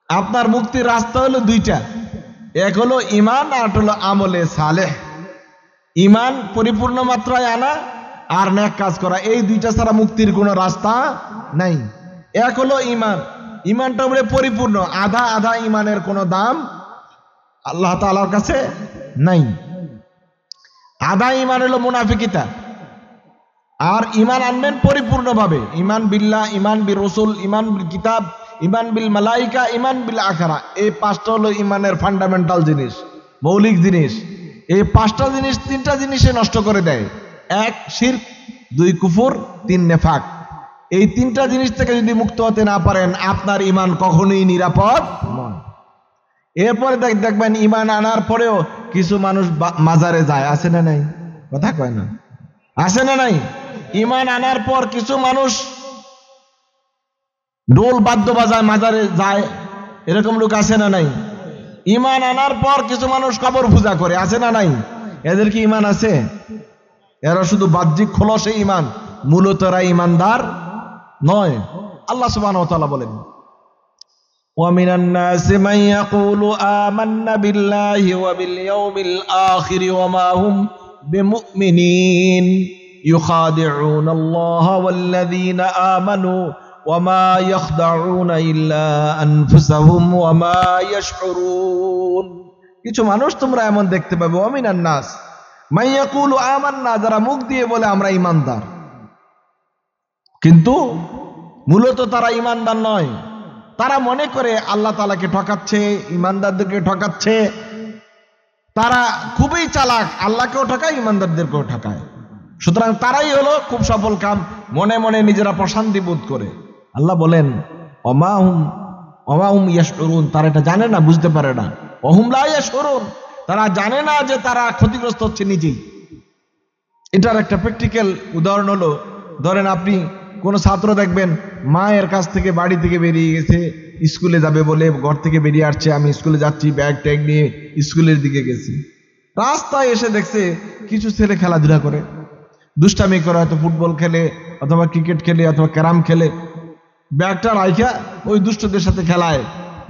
আপনার মুক্তির রাস্তা হলো 2টা, এক হলো ঈমান আর হলো আমলে সালেহ। ঈমান পরিপূর্ণ মাত্রায় আনা আর নেক কাজ করা, এই 2টা ছাড়া মুক্তির কোনো রাস্তা নাই। এক হলো ঈমান, ঈমানটা বলে পরিপূর্ণ, আধা আধা ঈমানের কোনো দাম আল্লাহ তাআলার কাছে নাই। আধা ঈমান হলো মুনাফিকিতা, আর ঈমান আনবেন পরিপূর্ণভাবে, ঈমান বিল্লাহ, ঈমান বির রাসূল, ঈমান বিল কিতাব, ঈমান বিল মালাইকা, ঈমান বিল আখিরা। এই 5টা হলো ঈমানের ফান্ডামেন্টাল জিনিস, মৌলিক জিনিস। এই 5টা জিনিস 3টা জিনিসে নষ্ট করে দেয়। 1 শিরক, 2 কুফর, 3 নেফাক। এই তিনটা জিনিস থেকে যদি মুক্ত হতে না পারেন আপনার ঈমান কখনোই নিরাপদ নয়। এরপরে দেখবেন ঈমান আনার পরেও কিছু মানুষ মাজারে যায়, আছে না নাই? কথা কয় না, আছে না নাই? ঈমান আনার পর কিছু মানুষ ঢোল বাদ্য বাজায় মাজারে যায়, এরকম লোক আছে না নাই? ঈমান আনার পর কিছু মানুষ কবর পূজা করে, আছে না নাই? এদের কি ঈমান আছে? এরা শুধু বাহ্যিক খোলসে ঈমান, মূলত এরা ঈমানদার নয়। আল্লাহ সুবহানাহু ওয়া তাআলা বলেন, وَمِنَ النَّاسِ مَن يَقُولُ آمَنَّا بِاللَّهِ وَبِالْيَوْمِ الْآخِرِ وَمَا هُمْ بِمُؤْمِنِينَ يُخَادِعُونَ اللَّهَ وَالَّذِينَ آمَنُوا وَمَا يَخْدَعُونَ إِلَّا أَنفُسَهُمْ وَمَا يَشْعُرُونَ। কিছু মানুষ তোমরা এমন দেখতে পাবে, وَمِنَ النَّاسِ مَن يَقُولُ آمَنَّا, যারা মুখ দিয়ে বলে আমরা ঈমানদার, কিন্তু মূলত তারা ঈমানদার নয়। তারা মনে করে আল্লাহ তাআলাকে ঠকাচ্ছে, ঈমানদারদেরকে ঠকাচ্ছে। তারা খুবই চালাক, আল্লাহকেও ঠকায়, ঈমানদারদেরকেও ঠকায়। সুতরাং তারাই হলো খুব সফল কাম, মনে মনে নিজেরা প্রশান্তি বোধ করে। আল্লাহ বলেন ওমা হুম ইয়াশউরুন, তারা এটা জানে না, বুঝতে পারে না। ওহুম লা ইয়াশউরুন, তারা জানে না যে তারা ক্ষতিগ্রস্ত হচ্ছে নিজেই। এটার একটা প্র্যাকটিক্যাল উদাহরণ হলো, ধরেন আপনি কোন ছাত্র দেখবেন মায়ের কাছ থেকে বাড়ি থেকে বেরিয়ে গেছে, স্কুলে যাবে বলে ঘর থেকে বেরিয়ে আসছে, আমি স্কুলে যাচ্ছি, ব্যাগ ট্যাগ নিয়ে স্কুলের দিকে গেছি। রাস্তায় এসে দেখছে কিছু ছেলে খেলাধুলা করে, দুষ্টামি করে, হয়তো ফুটবল খেলে অথবা ক্রিকেট খেলে অথবা ক্যারাম খেলে। ব্যাগটা রাইখা ওই দুষ্টদের সাথে খেলায়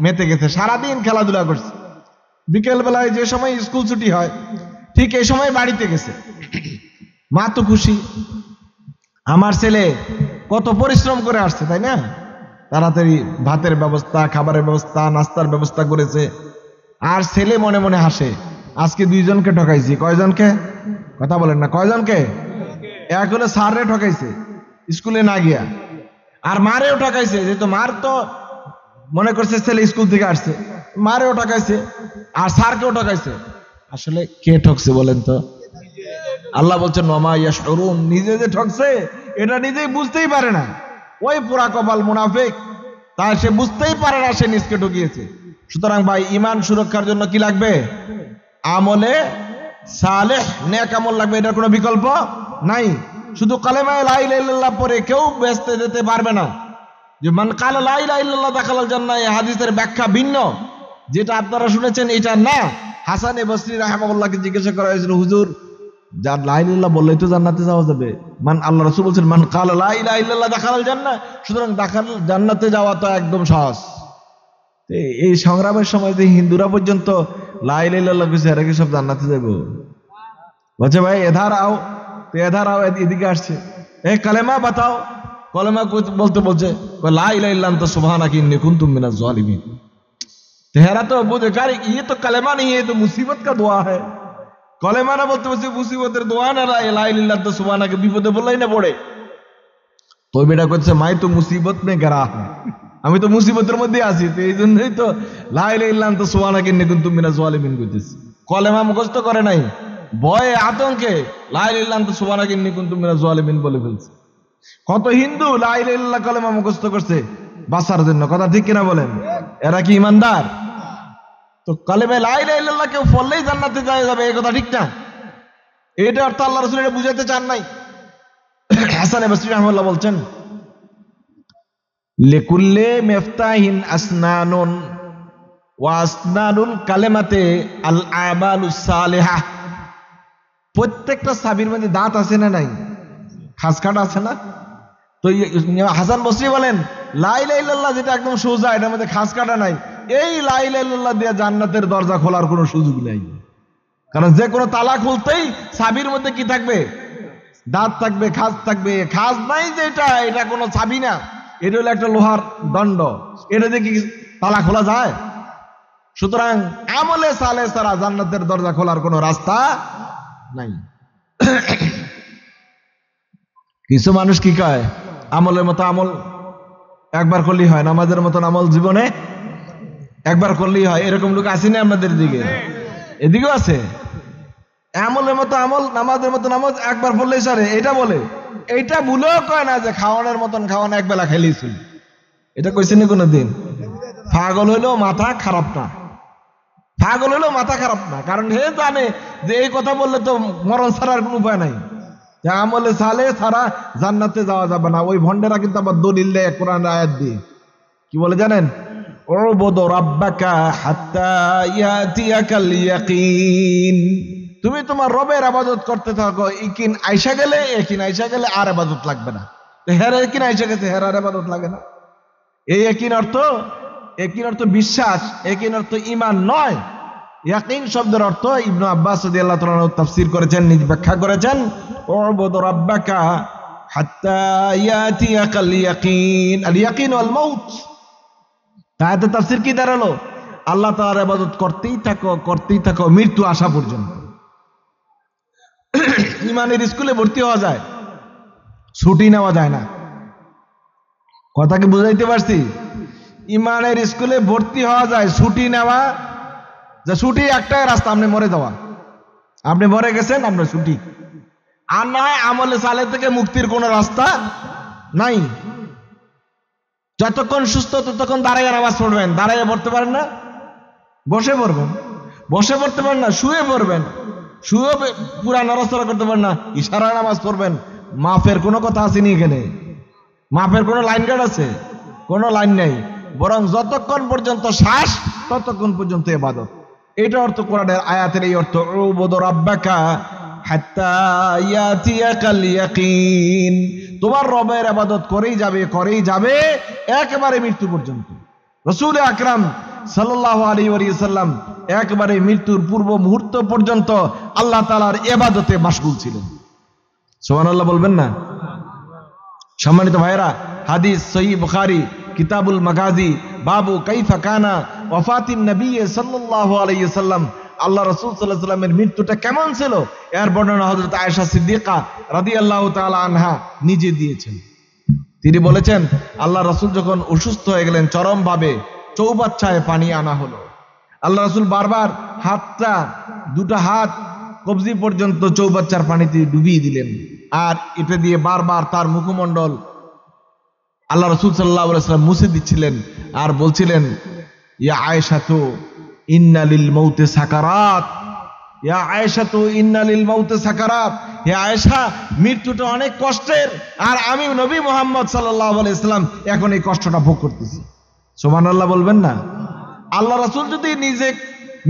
মেতে গেছে, সারাদিন খেলাধুলা করছে। বিকেল বেলায় যে সময় স্কুল ছুটি হয় ঠিক এই সময় বাড়িতে গেছে। মা তো খুশি, আমার ছেলে কত পরিশ্রম করে আসছে, তাই না? তাড়াতাড়ি ভাতের ব্যবস্থা, খাবারের ব্যবস্থা, নাস্তার ব্যবস্থা করেছে। আর ছেলে মনে মনে হাসে, আজকে দুইজনকে ঠকাইছি। কয়জনকে? কথা বলেন না, কয়জনকে? এক হলে স্যাররে ঠকাইছে স্কুলে না গিয়া, আর মারেও ঠকাইছে, যেহেতু মার তো মনে করছে ছেলে স্কুল থেকে আসছে, মারেও ঠকাইছে আর স্যারকেও ঠকাইছে। আসলে কে ঠকছে বলেন তো? আল্লাহ বলছেন ওমা ইয়াশউরুন, নিজে যে ঠকছে এটা নিজেই বুঝতেই পারে না। ওই পোড়া কপাল মুনাফিক, তাই সে বুঝতেই পারে না সে নিজকে ঠকিয়েছে। সুতরাং ভাই, ঈমান সুরক্ষার জন্য কি লাগবে? আমলে সালেহ, নেক আমল লাগবে, এটার কোনো বিকল্প নাই। শুধু কালেমা লা ইলাহা ইল্লাল্লাহ পড়ে কেউ বেহেশতে যেতে পারবে না। যে মান কালা লা ইলাহা ইল্লাল্লাহ দাখালাল জান্নাহ, এই হাদিসের ব্যাখ্যা ভিন্ন, যেটা আপনারা শুনেছেন এটা না। হাসান বসরি রাহিমাহুল্লাহকে জিজ্ঞাসা করা হয়েছিল, হুজুর যার লা ইলাহা ইল্লাল্লাহ বললেই তো জান্নাতে যাওয়া যাবে, আল্লাহ রাসূল বলছেন মান কালা লা ইলাহা ইল্লাল্লাহ দাখালাল জান্নাহ, সুতরাং জান্নাতে যাওয়া তো একদম সহজ। এই সংগ্রামের সময় যে হিন্দুরা পর্যন্ত লা ইলাহা ইল্লাল্লাহ কইছে, এরা কি সব জান্নাতে যাবে? বলছে ভাই এধার আও, তো এধার আও, এদিকে আসছে, কালেমা বাতাও। কলেমা বলতে বলছে লা ইলাহা ইল্লা আনতা সুবহানাকা ইন্নী কুনতু মিনাজ জালিমিন। তেরা তো বুঝে গারি, ये तो कलेमा नहीं है, ये तो मुसीबत का दुआ है। কলেমা না বলতে বলছে মুসিবতের দোয়া না, লা ইলাহা ইল্লা আনতা সুবহানাকা, বিপদে বললেই না পড়ে। তো বেটা করছে মাই তো মুসিবত মে গরা হ্যাঁ, আমি তো মুসিবতের মধ্যে আছি, তো এই জন্যই তো লা ইলাহা ইল্লা আনতা সুবহানাকা ইন্নী কুনতু মিনাজ জালিমিন কইতেছি। কলেমা মুখস্থ করে নাই, ভয়ে আতঙ্কে লা ইলাহা ইল্লা আনতা সুবহানাকা ইন্নী কুনতু মিনাজ জালিমিন বলে ফেলছে। কত হিন্দু লা ইলাহা ইল্লাল্লাহ কলেমা মুখস্থ করছে বাঁচার জন্য, কথা ঠিক কিনা বলেন? এরা কি ঈমানদার? তো কালেমা লা ইলাহা ইল্লাল্লাহ কেউ পড়লেই জান্নাতে যাবে, এই কথা ঠিক না। এটা অর্থ আল্লাহ রাসূল এটা বুঝাতে চান নাই। হাসান বসরি রাহিমাহুল্লাহ বলছেন লিকুল্লি মিফতাহিন আসনানুন ওয়া আসনানুল কালেমাতে আল আমালুস সালিহা। প্রত্যেকটা চাবির মধ্যে দাঁত আছে না নাই? খাসকাটা আছে না? তো হাসান বসরি বলেন লা ইলাহা ইল্লাল্লাহ যেটা একদম সোজা, এটার মধ্যে খাসকাটা নাই, এই লা ইলাহা ইল্লাল্লাহ দিয়ে জান্নাতের দরজা খোলার কোনো সুযোগ নাই। কারণ যে কোনো তালা খুলতেই চাবির মধ্যে কি থাকবে? দাঁত থাকবে, খাস থাকবে। খাস নাই যে এটা কোনো চাবি না, এটা হলো একটা লোহার দণ্ড, এটা দিয়ে কি তালা খোলা যায়? সুতরাং আমলে সালেহ ছাড়া জান্নাতের দরজা খোলার কোনো রাস্তা নাই। কিছু মানুষ কি কয়, আমলের মতো আমল একবার করলেই হয়, নামাজের মতন আমল জীবনে একবার করলেই হয়। এরকম লোক আছে না আমাদের দিকে? এদিকেও আছে। আমলের মতো আমল, নামাজের মতো নামাজ একবার পড়লেই সারে, এটা বলে। এইটা ভুলেও কয় না যে খাওয়ানোর মতন খাওয়ানো একবেলা খাইলেই চলে, এটা কইছেনি কোনোদিন? পাগল হইলেও মাথা খারাপ না, পাগল হইলেও মাথা খারাপ না, কারণ হে জানে যে এই কথা বললে তো মরণ ছাড়ার কোনো উপায় নাই, আমলে সালে ছাড়া জান্নাতে যাওয়া যাবে না। ওই ভন্ডেরা কিন্তু আবার দলিল দেয় কোরআনের আয়াত দিয়ে, কি বলে জানেন? উবুদু রাব্বাকা হাত্তা ইয়াতিয়াকাল ইয়াকিন, তুমি তোমার রবের ইবাদত করতে থাকো, ইকিন আইসা গেলে আর ইবাদত লাগবে না। হের ইকিন আইসা গেছে, হের আর ইবাদত লাগে না। এই ইকিন অর্থ বিশ্বাস, ইকিন অর্থ ঈমান নয়। ইয়াকিন শব্দের অর্থ ইবনে আব্বাস রাদিয়াল্লাহু তাআলা আনহু তাফসীর করেছেন, নিজ ব্যাখ্যা করেছেন, উবুদু রাব্বাকা হাত্তা ইয়াতিয়াকাল ইয়াকিন, আল ইয়াকিন ওয়াল মাউত। তাতে তাফসীর কি দাঁড়ালো? আল্লাহ তাআলার ইবাদত করতেই থাকো মৃত্যু আসা পর্যন্ত। ইমানের স্কুলে ভর্তি হওয়া যায়, ছুটি নেওয়া যায় না। কথা কি বুঝাইতে পারছি? ইমানের স্কুলে ভর্তি হওয়া যায়, ছুটি নেওয়া, যে ছুটি একটাই রাস্তা, আপনি মরে যাওয়া। আপনি মরে গেছেন, আপনার ছুটি। আর না হয় আমলে সালে থেকে মুক্তির কোনো রাস্তা নাই। যতক্ষণ সুস্থ ততক্ষণ দাঁড়াইয়া নামাজ পড়বেন, দাঁড়াইয়া পড়তে পারেন না বসে পড়বেন, বসে পড়তে পারেন না শুয়ে পড়বেন, শুয়ে পুরা নড়াচড়া করতে পারেন না ইশারা নামাজ পড়বেন। মাফের কোনো কথা আসেনি এখানে, মাফের কোনো লাইন গার্ড আছে? কোনো লাইন নেই, বরং যতক্ষণ পর্যন্ত শ্বাস ততক্ষণ পর্যন্ত ইবাদত। এটা অর্থ কোরআনের আয়াতের এই অর্থ, উবুদু রাব্বাকা হাত্তা ইয়াতিয়াকাল ইয়াকিন, তোমার রবের ইবাদত করেই যাবে একেবারে মৃত্যু পর্যন্ত। রাসূল আকরাম সাল্লাল্লাহু আলাইহি ওয়াসাল্লাম একবারে মৃত্যুর পূর্ব মুহূর্ত পর্যন্ত আল্লাহ তাআলার ইবাদতে মাশগুল ছিলেন। সুবহানাল্লাহ বলবেন না? সম্মানিত ভাইরা, হাদিস সহিহ বুখারী কিতাবুল মাগাজি বাবু কাইফা কানা ওয়াফাতিন নবী সাল্লাল্লাহু আলাইহি ওয়াসাল্লাম, আল্লাহ রাসূল সাল্লাল্লাহু আলাইহি ওয়াসাল্লামের মৃত্যুটা কেমন ছিল এর বর্ণনা হযরত আয়েশা সিদ্দিকা রাদিয়াল্লাহু তাআলা আনহা নিজে দিয়েছেন। তিনি বলেছেন, আল্লাহ রাসূল যখন অসুস্থ হয়ে গেলেন চরমভাবে, চৌবাচ্চায় পানি আনা হলো। আল্লাহ রাসূল বারবার দুটো হাত কবজি পর্যন্ত চৌবাচ্চার পানিতে ডুবিয়ে দিলেন, আর এটা দিয়ে বারবার তার মুখমণ্ডল আল্লাহ রাসূল সাল্লাল্লাহু আলাইহি ওয়াসাল্লাম মুছে দিচ্ছিলেন, আর বলছিলেন, ইয়া আয়েশাতু ইন্না লিল মাউতি সাকারাত, ইয়া আয়েশাতু ইন্না লিল মাউতি সাকারাত, হে আয়েশা, মৃত্যুটা অনেক কষ্টের, আর আমি নবী মুহাম্মদ সাল্লাল্লাহু আলাইহি ওয়াসাল্লাম এখন এই কষ্টটা ভোগ করতেছি। সুবহানাল্লাহ বলবেন না? আল্লাহ রাসূল যদি নিজে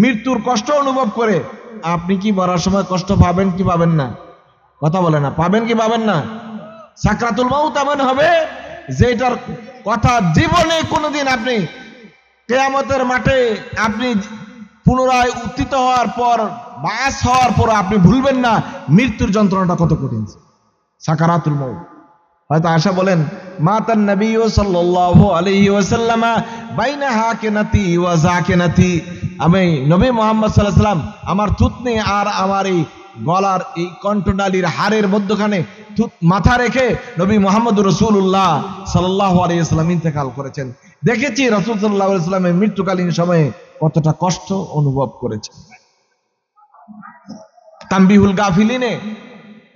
মৃত্যুর কষ্ট অনুভব করে, আপনি কি মরার সময় কষ্ট পাবেন কি পাবেন না? কথা বলে না, পাবেন কি পাবেন না? সাকরাতুল মাউত এমন হবে যেটার কথা জীবনে কোনোদিন আপনি কিয়ামতের মাঠে আপনি পুনরায় উত্থিত হওয়ার পর, বাস হওয়ার পর আপনি ভুলবেন না মৃত্যুর যন্ত্রণাটা কত কঠিন। সাকারাতুল মাউত। হয়তো আয়েশা বলেন, মাতান নবী সাল্লাল্লাহু আলাইহি ওয়াসাল্লাম বাইনা হাকিনাতি ওয়া যাকিনাতি, আমি নবী মুহাম্মদ সাল্লাল্লাহু আলাইহি ওয়াসাল্লাম আমার থুতনি আর আমার এই গলার এই কণ্ঠনালীর হাড়ের মধ্যখানে মাথা রেখে নবী মুহাম্মদ রাসূলুল্লাহ সাল্লাল্লাহু আলাইহি ওয়াসাল্লাম ইন্তেকাল করেছেন। দেখেছি রাসূল সাল্লাল্লাহু আলাইহি ওয়াসাল্লামের মৃত্যুকালীন সময়ে কতটা কষ্ট অনুভব করেছেন। তানবিহুল গাফিলিনে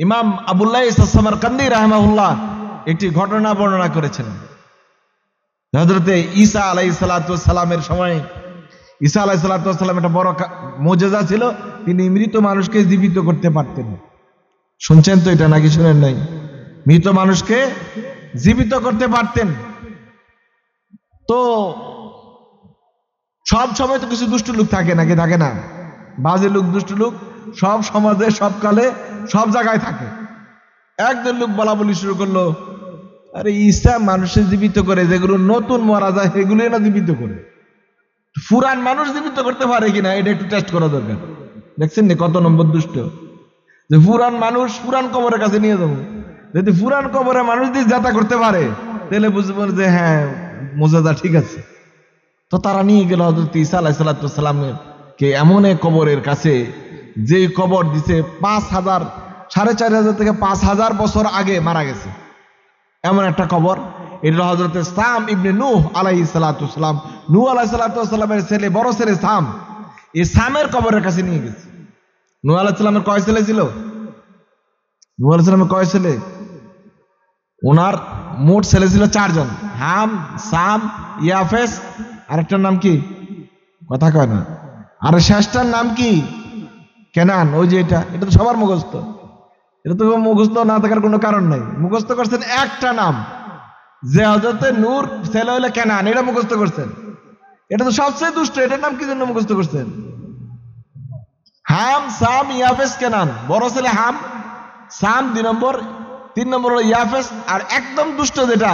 ইমাম আবুল্লাহ সামারকান্দি রাহিমাহুল্লাহ একটি ঘটনা বর্ণনা করেছেন। হযরতে ঈসা আলাইহিস সালাতু ওয়াস সালামের সময়, ঈসা আলাইহিস সালাতু ওয়াস সালাম একটা বড় মুজিজা ছিল, তিনি মৃত মানুষকে জীবিত করতে পারতেন। শুনছেন তো এটা নাকি শুনেন নাই? মৃত মানুষকে জীবিত করতে পারতেন। তো সব সময় তো কিছু দুষ্ট লোক থাকে নাকি? থাকে না? বাজে লোক, দুষ্ট লোক সব সমাজে, সব কালে, সব জায়গায় থাকে। একজন লোক বলা বলি শুরু করলো, আরে ঈসা মানুষের জীবিত করে, যেগুলো নতুন মারা যায় সেগুলো না জীবিত করে, পুরান মানুষ জীবিত করতে পারে কিনা এটা একটু টেস্ট করা দরকার। দেখছেন না কত নম্বর দুষ্ট, যে পুরান মানুষ পুরান কবরের কাছে নিয়ে যাবো, যদি পুরান কবরে মানুষ দিয়ে যাতা করতে পারে তাহলে বুঝবো যে হ্যাঁ মুজিজা ঠিক আছে। তো তারা নিয়ে গেল হযরত ঈসা আলাইহিস সালাতু ওয়াস সালামকে এমন এক কবরের কাছে, যে কবর দিছে 5000, 4500 থেকে 5000 বছর আগে মারা গেছে, এমন একটা কবর। এটা হযরতে সাম ইবনে নূহ আলাইহিস সালাতু ওয়াস সালাম, নূহ আলাইহিস সালাতু ওয়াস সালামের ছেলে, বড় ছেলে সাম, এই সামের কবরের কাছে নিয়ে গেছে। নূহ আলাইহিস সালামের কয় ছেলে ছিল? নূহ আলাইহিস সালামের কয় ছেলে? ওনার মোট ছেলে ছিল 4 জন, হাম, সাম, ইয়াফেস, আরেকটার নাম কি কথা কয় না, আর শেষটার নাম কি কেনান। ওই যে এটা তো সবার মুখস্থ, এটা তো মুখস্থ না থাকার কোনো কারণ নাই। মুখস্থ করছেন একটা নাম, যে হযরতে নূর ছেলে হইলে কেনান, এটা মুখস্থ করছেন। এটা তো সবচেয়ে দুষ্ট, এটার নাম কি জন্য মুখস্থ করছেন? হাম, সাম, ইয়াফেস, কেনান। বড় ছেলে হাম, সাম 2 নম্বর, 3 নম্বর হলো ইয়াফেস, আর একদম দুষ্ট যেটা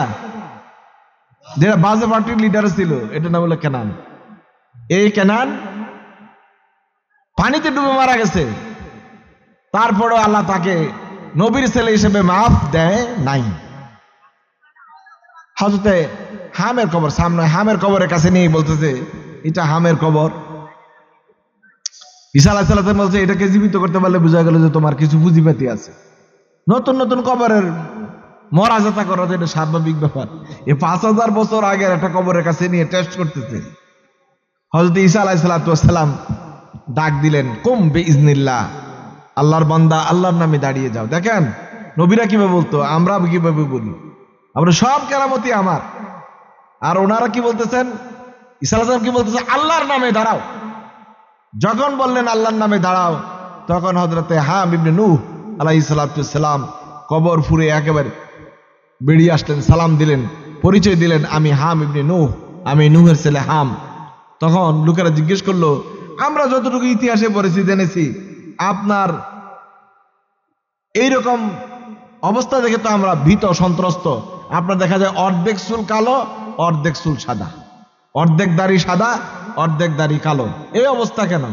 বাজে পার্টির লিডার ছিল, এটার নাম হলো কেনান। এই কেনান পানিতে ডুবে মারা গেছে, তারপরেও আল্লাহ তাকে নবীর ছেলে হিসেবে মাফ দেয় নাই। হযরতে হামের কবর, সামনে হামের কবরের কাছে নিয়ে বলতেছে এটা হামের কবর। ঈসা আলাইহিস সালাম বলছে এটাকে জীবিত করতে পারলে বোঝা গেল যে তোমার কিছু পুঁজিপাতি আছে। নতুন নতুন কবরের মরাযাতা করা তো এটা স্বাভাবিক ব্যাপার। 5000 বছর আগের একটা কবরের কাছে নিয়ে টেস্ট করতেছে। হযরত ঈসা আলাইহিস সালাম ডাক দিলেন, কুম বিইজনিল্লাহ, আল্লাহর বান্দা আল্লাহর নামে দাঁড়িয়ে যাও। দেখেন নবীরা কিভাবে বলতো, আমরা কিভাবে বলি, আমরা সব কেরামতি আমার। আর ওনারা কি বলতেছেন, ঈসা আলাইহিস সালাম কি বলতেছে, আল্লাহর নামে দাঁড়াও। যখন বললেন আল্লাহর নামে দাঁড়াও, তখন হযরতে হাম ইবনে নূহ আলাইহিস সালাম কবর ফুঁড়ে একেবারে বেরিয়ে আসলেন, সালাম দিলেন, পরিচয় দিলেন, আমি হাম ইবনে নূহ, আমি নূহের ছেলে হাম। তখন লোকেরা জিজ্ঞেস করলো, আমরা যতটুকু ইতিহাসে পড়েছি জেনেছি আপনার এইরকম অবস্থা দেখে তো আমরা ভীত সন্ত্রস্ত। আপনার দেখা যায় অর্ধেক চুল কালো, অর্ধেক চুল সাদা, অর্ধেক দাড়ি সাদা, অর্ধেক দাড়ি কালো। এই অবস্থা কেন?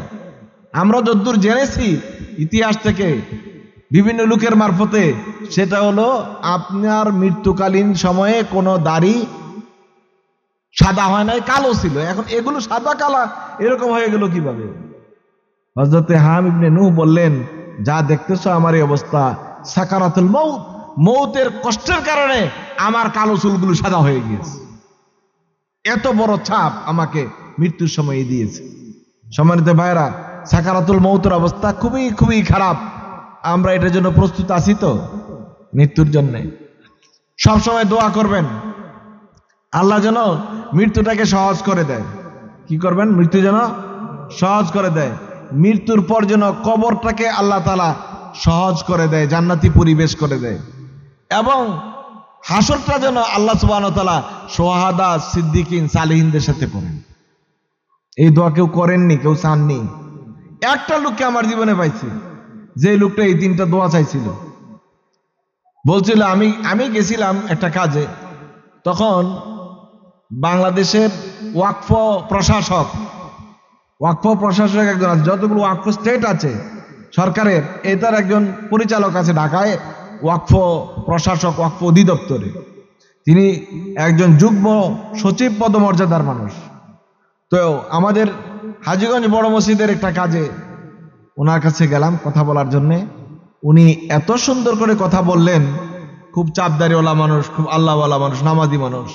আমরা যতদূর জেনেছি ইতিহাস থেকে বিভিন্ন লোকের মারফতে, সেটা হলো আপনার মৃত্যুকালীন সময়ে কোনো দাড়ি সাদা হয় নাই, কালো ছিল। এখন এগুলো সাদা কালা এরকম হয়ে গেল কিভাবে? হযরতে হাম ইবনে নূহ বললেন, যা দেখতেছো আমার এই অবস্থা, সাকারাতুল মউত, মৌতের কষ্টের কারণে আমার কালো চুলগুলো সাদা হয়ে গিয়েছে। এত বড় ছাপ আমাকে মৃত্যুর সময় দিয়েছে। সম্মানিত ভাইরা, সাকারাতুল মউতের অবস্থা খুবই খুবই খারাপ। আমরা এটার জন্য প্রস্তুত আছি তো? মৃত্যুর জন্য সবসময় দোয়া করবেন, আল্লাহ যেন মৃত্যুটাকে সহজ করে দেয়। কি করবেন? মৃত্যু যেন সহজ করে দেয়। মৃত্যুর পর যেন কবরটাকে আল্লাহ তাআলা সহজ করে দেয়, জান্নাতি পরিবেশ করে দেয়, এবং হাসরটা যেন আল্লাহ সুবহানাহু ওয়া তাআলা শুহাদা, সিদ্দিকিন, সালিহিনদের সাথে করেন। এই দোয়া কেউ করেননি, কেউ চাননি। একটা লোককে আমার জীবনে পাইছি, যে লোকটা এই 3টা দোয়া চাইছিল। বলছিল আমি গেছিলাম একটা কাজে, তখন বাংলাদেশের ওয়াকফ প্রশাসক একজন আছে, যতগুলো ওয়াকফ স্টেট আছে সরকারের, এটার একজন পরিচালক আছে ঢাকায়, ওয়াকফ প্রশাসক, ওয়াকফ অধিদপ্তরে। তিনি একজন যুগ্ম সচিব পদমর্যাদার মানুষ। তো আমাদের হাজীগঞ্জ বড় মসজিদের একটা কাজে ওনার কাছে গেলাম কথা বলার জন্যে। উনি এত সুন্দর করে কথা বললেন, খুব চাপদারিওয়ালা মানুষ, খুব আল্লাহওয়ালা মানুষ, নামাজি মানুষ।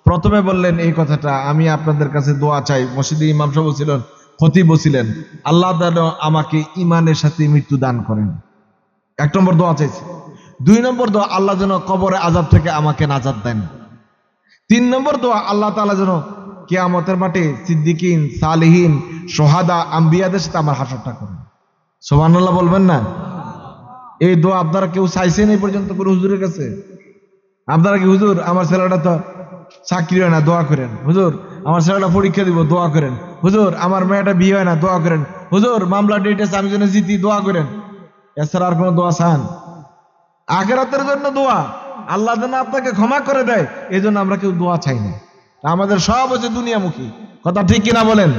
প্রথমে বললেন এই কথাটা, আমি আপনাদের কাছে দোয়া চাই। মসজিদে ইমাম সাহেব ছিলেন, খতিব ছিলেন, আল্লাহ তাআলা আমাকে ঈমানের সাথে মৃত্যু দান করেন। 1 নম্বর দোয়া চাইছি। 2 নম্বর দোয়া, আল্লাহ যেন কবরে আযাব থেকে আমাকে নাজাত দেন। 3 নম্বর দোয়া, আল্লাহ তাআলা যেন কিয়ামতের মাঠে সিদ্দিকিন, সালিহিন, শুহাদা, আম্বিয়াদের সাথে আমার হাসরটা করেন। সুবহানাল্লাহ বলবেন না? এই দোয়া আপনারা কেউ চাইছেন এই পর্যন্ত কোনো হুজুরের কাছে? আপনারা কি, হুজুর আমার ছেলেটা তো চাকরি হয় না, দোয়া করেন। হুজুর আমার ছেলেটা পরীক্ষা দিব, দোয়া করেন। হুজুর আমার মেয়েটা বিয়ে হয় না, দোয়া করেন। হুজুর মামলা ডিটেলস আমি যেন জিতি, দোয়া করেন। এছাড়া আর কোনো দোয়া চান? আখিরাতের জন্য দোয়া, আল্লাহ যেন আপনাকে ক্ষমা করে দেয়, এই জন্য আমরা কেউ দোয়া চাই না। আমাদের সব হচ্ছে দুনিয়ামুখী, কথা ঠিক কিনা বলেন?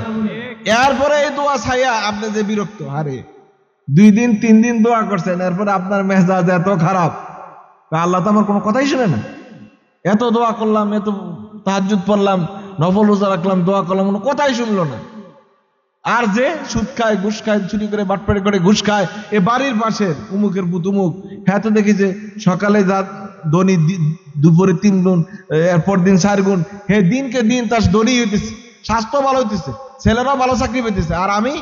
এরপরে এই দোয়া চাইয়া আপনি যে বিরক্ত, আরে 2 দিন 3 দিন দোয়া করছেন, এরপরে আপনার মেজাজ এত খারাপ, আল্লাহ তো আমার কোনো কথাই শুনে না। এত দোয়া করলাম, এত তাহাজ্জুদ পড়লাম, নফল রোজা রাখলাম, দোয়া করলাম, কোনো কথাই শুনলো না। আর যে সুদ খায়, ঘুষ খায়, চুরি করে, বাটপাড়ি করে ঘুষ খায়, এ বাড়ির পাশের উমুকের পুত উমুক, হ্যাঁ তো দেখি যে সকালে যা দনি, দুপুরে 3 গুণ, এরপর দিন 4 গুণ, হে দিনকে দিন তার দনি হইতেছে, স্বাস্থ্য ভালো হইতেছে, ছেলেরাও ভালো চাকরি পেতেছে। আর আমি,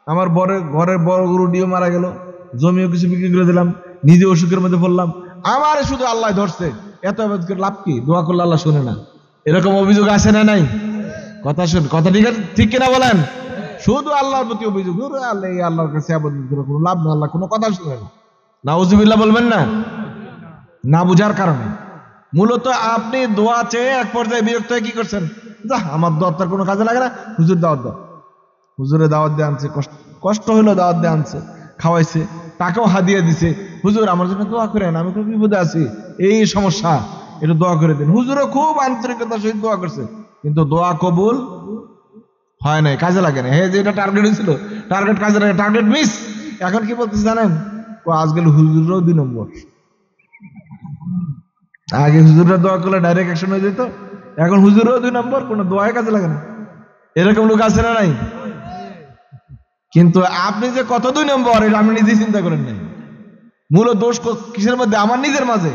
আমার ঘরের বড় গরু ডিও মারা গেল, জমিও কিছু বিক্রি করে দিলাম, নিজে অসুখের মধ্যে পড়লাম, আমার শুধু আল্লাহ ধরছে, এত ইবাদত করে লাভ কি? দোয়া করলে আল্লাহ শুনে না, এরকম অভিযোগ আছে না নাই? কথা শুন, কথা ঠিক কিনা বলেন? শুধু আল্লাহর প্রতি অভিযোগ, আল্লাহ এই আল্লাহর কাছে ইবাদত করে কোনো লাভ না, আল্লাহ কোনো কথা শুনে না। নাউজুবিল্লাহ বলবেন না? না বুঝার কারণে। মূলত আপনি দোয়া চেয়ে এক পর্যায়ে বিরক্ত হয়ে কি করছেন? যা, আমার দোয়া তার কোনো কাজে লাগে না, হুজুর দাওয়াত দাও। হুজুরে দাওয়াত দিয়ে আনছে, কষ্ট হলো, দাওয়াত দিয়ে আনছে, খাওয়াইছে, টাকাও হাদিয়া দিছে। হুজুর আমার জন্য দোয়া করেন, আমি খুব বিপদে আছি, এই সমস্যা, একটু দোয়া করে দিন। হুজুরও খুব আন্তরিকতার সহিত দোয়া করছে, কিন্তু দোয়া কবুল হয় নাই, কাজে লাগে না। যেটা টার্গেট হয়েছিল, টার্গেট কাজে লাগে, টার্গেট মিস। এখন কি বলতেছে জানেন? আজকাল হুজুরও 2 নম্বর। আগে হুজুররা দোয়া করলে ডাইরেক্ট অ্যাকশন হয়ে যেত, এখন হুজুরও 2 নম্বর, কোনো দোয়ায় কাজে লাগে না। এরকম লোক আছে না নাই? কিন্তু আপনি যে কত 2 নম্বর, এটা আপনি নিজেই চিন্তা করেন নাই। মূল দোষ কিসের মধ্যে? আমার নিজের মাঝে।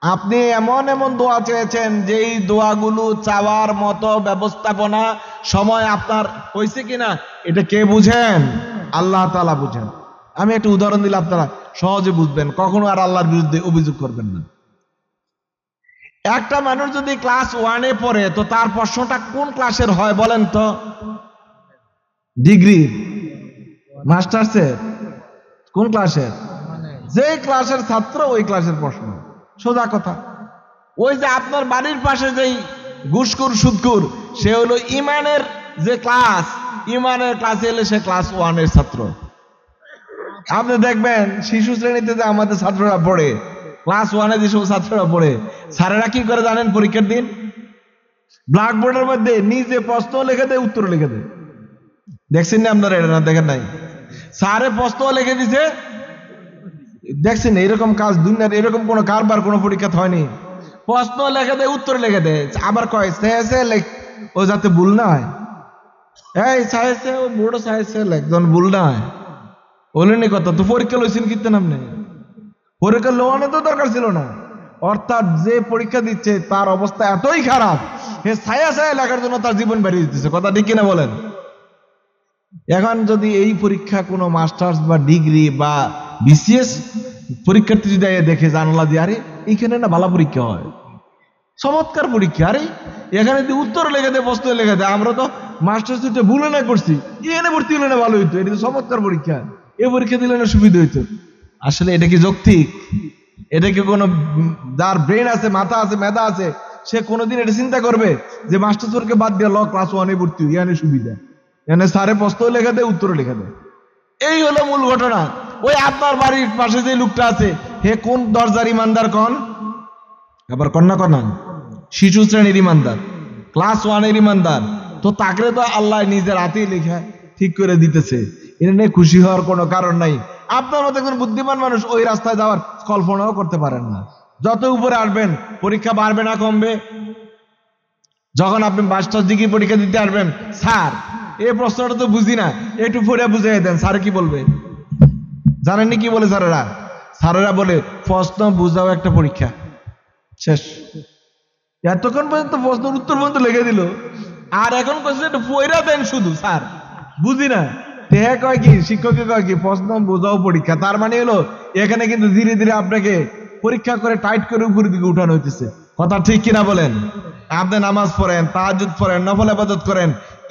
আপনি এমন এমন দোয়া চেয়েছেন, যেই দোয়াগুলো চাওয়ার মতো ব্যবস্থাপনা সময় আপনার হয়েছে কিনা এটা কে বুঝেন? আল্লাহ তাআলা বুঝেন। আমি একটা উদাহরণ দিলে আপনারা সহজে বুঝবেন, কখনো আর আল্লাহর বিরুদ্ধে অভিযোগ করবেন না। একটা মানুষ যদি ক্লাস 1-এ পড়ে, তো তার প্রশ্নটা কোন ক্লাসের হয় বলেন তো? ডিগ্রি, মাস্টার্সের, কোন ক্লাসের? যে ক্লাসের ছাত্র ওই ক্লাসের প্রশ্ন, সোজা কথা। ওই যে আপনার বাড়ির পাশে যেই ঘুষখোর সুদখোর, সে হলো ইমানের যে ক্লাস, ইমানের ক্লাসে এলে সে ক্লাস 1-এর ছাত্র। আপনি দেখবেন শিশু শ্রেণীতে যে আমাদের ছাত্ররা পড়ে, ক্লাস 1-এ যেসব ছাত্ররা পড়ে, স্যারেরা কি করে জানেন? পরীক্ষার দিন ব্ল্যাকবোর্ডের মধ্যে নিজে প্রশ্ন লিখে দেয়, উত্তর লিখে দেয়। দেখছেন না আপনারা? এটা না দেখেন নাই? স্যারে প্রশ্ন লিখে দিছে, দেখছেন? এরকম কাজ দুনিয়ার এরকম কোন কারবার কোন পরীক্ষা হয়নি। প্রশ্ন লিখে দেয়, উত্তর লিখে দেয়, আবার কয় সায়েন্সে লেখ, ও যাতে ভুল না হয়। এই সায়েন্সে ও বড় সায়েন্সে লেখ, যখন ভুল না হয়। বলেনি কথা তো, পরীক্ষা লইছেন কিনতে নামনে, পরীক্ষা লোয়ানো তো দরকার ছিল না। অর্থাৎ যে পরীক্ষা দিচ্ছে তার অবস্থা এতই খারাপ, সে ছায়া ছায়া লেখার জন্য তার জীবন বেরিয়ে দিতেছে। কথা ঠিক কিনা বলেন? এখন যদি এই পরীক্ষা কোনো মাস্টার্স বা ডিগ্রি বা বিসিএস পরীক্ষার্থী যদি দেখে জানালা দিয়ে, আরে এইখানে না ভালো পরীক্ষা হয়, চমৎকার পরীক্ষা, আরে এখানে যদি উত্তর লেখে দেয়, প্রশ্ন লেখে দেয়, আমরা তো মাস্টার্স ভুলে না করছি, এখানে ভর্তি হলে না ভালো হইতো, এটা তো চমৎকার পরীক্ষা, এ পরীক্ষা দিলে না সুবিধা হইতো। আসলে এটা কি যৌক্তিক? এটা কি কোনো, যার ব্রেন আছে, মাথা আছে, মেধা আছে, সে কোনোদিন এটা চিন্তা করবে যে মাস্টার্সকে বাদ দিয়ে ক্লাস 1-এ ভর্তি হই, এখানে সুবিধা, এখানে স্যারে প্রশ্ন লেখা দেয়, উত্তর লেখা দেয়। এই হলো মূল ঘটনা। ওই আপনার বাড়ির পাশে যে লোকটা আছে, হে কোন দরজার ইমানদার কন? আবার কন্যা কনান শিশু শ্রেণীর ইমানদার, ক্লাস 1-এর ইমানদার, তো তাকে তো আল্লাহ নিজের হাতেই লেখা ঠিক করে দিতেছে। এটা নিয়ে খুশি হওয়ার কোনো কারণ নাই। আপনার মতো কোন বুদ্ধিমান মানুষ ওই রাস্তায় যাওয়ার কল্পনাও করতে পারেন না। যত উপরে আসবেন পরীক্ষা বাড়বে না কমবে? যখন আপনি মাস্টার্স ডিগ্রি পরীক্ষা দিতে আসবেন, স্যার এই প্রশ্নটা তো বুঝি না, একটু পড়ে বুঝিয়ে দেন, স্যার কি বলবে জানেননি? কি বলে স্যারেরা? স্যারেরা বলে প্রশ্ন বুঝাও একটা পরীক্ষা, শেষ। এতক্ষণ পর্যন্ত প্রশ্নের উত্তর পর্যন্ত লিখে দিল, আর এখন কোশ্চেন একটু পড়ে দেন শুধু, স্যার বুঝি না। হ্যাঁ কয় কি, শিক্ষকে কয় কি, প্রশ্ন বোঝাও পরীক্ষা। তার মানে হলো এখানে কিন্তু ধীরে ধীরে আপনাকে পরীক্ষা করে টাইট করে উপরের দিকে উঠানো হইতেছে। কথা ঠিক কিনা বলেন? আপনি নামাজ পড়েন, তাহাজ্জুদ পড়েন, নফল ইবাদত করেন,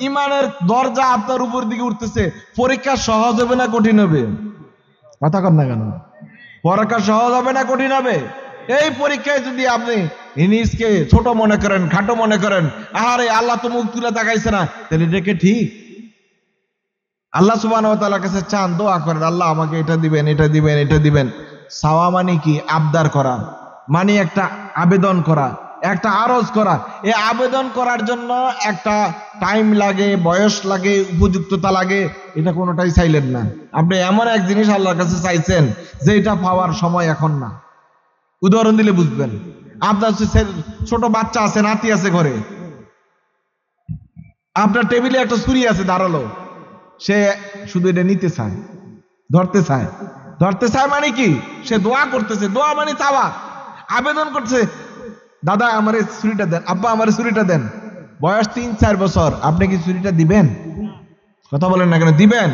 ইমানের দরজা আপনার উপর দিকে উঠতেছে। পরীক্ষা সহজ হবে না কঠিন হবে? কথা কন না কেন? পরীক্ষা সহজ হবে না কঠিন হবে? এই পরীক্ষায় যদি আপনি নিজকে ছোট মনে করেন, খাটো মনে করেন, আরে আল্লাহ তো মুখ তুলে তাকাইছে না, তাহলে এটাকে ঠিক? আল্লাহ সুবহানাহু ওয়া তাআলার কাছে চান, দোয়া করেন, আল্লাহ আমাকে এটা দিবেন, এটা দিবেন, এটা দিবেন। চাওয়া মানে কি? আবদার করা, মানে একটা আবেদন করা, একটা আরজ করা। এই আবেদন করার জন্য একটা টাইম লাগে, বয়স লাগে, উপযুক্ততা লাগে। এটা কোনোটাই চাইলেন না। আপনি এমন এক জিনিস আল্লাহর কাছে চাইছেন যে এটা পাওয়ার সময় এখন না। উদাহরণ দিলে বুঝবেন। আপনার ছোট বাচ্চা আছে, নাতি আছে ঘরে, আপনার টেবিলে একটা ছুরি আছে ধারালো, সে শুধু এটা নিতে চায়, ধরতে চায়। ধরতে চায় মানে কি? সে দোয়া করতেছে। দোয়া মানে চাওয়া, আবেদন করছে, দাদা আমার এই ছুরিটা দেন, আব্বা আমার ছুরিটা দেন। বয়স 3-4 বছর, আপনি কি ছুরিটা দিবেন? কথা বলেন না কেন? দিবেন?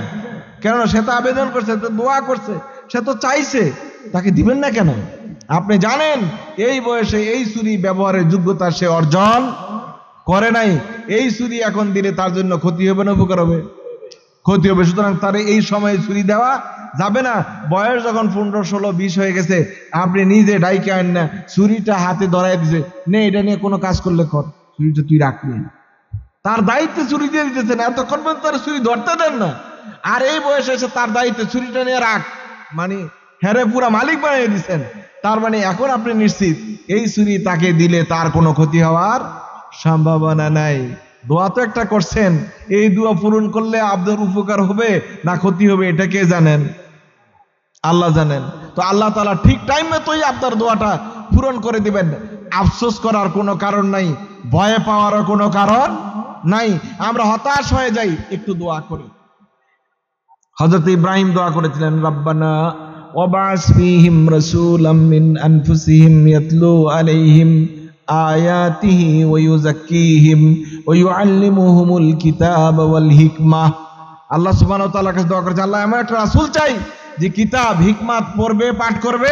কেন? সে তো আবেদন করছে, তো দোয়া করছে, সে তো চাইছে, তাকে দিবেন না কেন? আপনি জানেন এই বয়সে এই ছুরি ব্যবহারের যোগ্যতা সে অর্জন করে নাই, এই ছুরি এখন দিলে তার জন্য ক্ষতি হবে না উপকার হবে? ক্ষতি হবে। সুতরাং তার এই সময়ে ছুরি দেওয়া যাবে না। বয়স যখন 15, 16, 20 হয়ে গেছে, আপনি নিজে ডাইকে আন না, ছুরিটা হাতে ধরাই দিছে, নে এটা নিয়ে কোনো কাজ করলে কর, ছুরিটা তুই রাখলি। তার দায়িত্বে ছুরি দিয়ে দিতেছেন, এতক্ষণ পর্যন্ত তার ছুরি ধরতে দেন না, আর এই বয়সে এসে তার দায়িত্বে ছুরিটা নিয়ে রাখ, মানে হেরে পুরা মালিক বানিয়ে দিচ্ছেন। তার মানে এখন আপনি নিশ্চিত এই ছুরি তাকে দিলে তার কোনো ক্ষতি হওয়ার সম্ভাবনা নাই। দোয়া তো একটা করছেন, এই দোয়া পূরণ করলে আপনার উপকার হবে না ক্ষতি হবে এটা কে জানেন? আল্লাহ জানেন। তো আল্লাহ তাআলা ঠিক টাইম মতোই আপনার দোয়াটা পূরণ করে দিবেন। আফসোস করার কোনো কারণ নাই, ভয় পাওয়ারও কোনো কারণ নাই। আমরা হতাশ হয়ে যাই, একটু দোয়া করি। হযরত ইব্রাহিম দোয়া করেছিলেন, রব্বানা ওয়াবাস ফীহিম রাসূলাম মিন আনফুসিহিম ইয়াতলু আলাইহিম আয়াতিহি ওয়া ইউযাক্কিহিম ওয়া ইউআল্লিমুহুমুল কিতাবা ওয়াল হিকমাহ। আল্লাহ সুবহানাহু ওয়া তাআলার কাছে দোয়া করেছে, আল্লাহ এমন একটা রাসূল চাই যে কিতাব হিকমাত পড়বে, পাঠ করবে,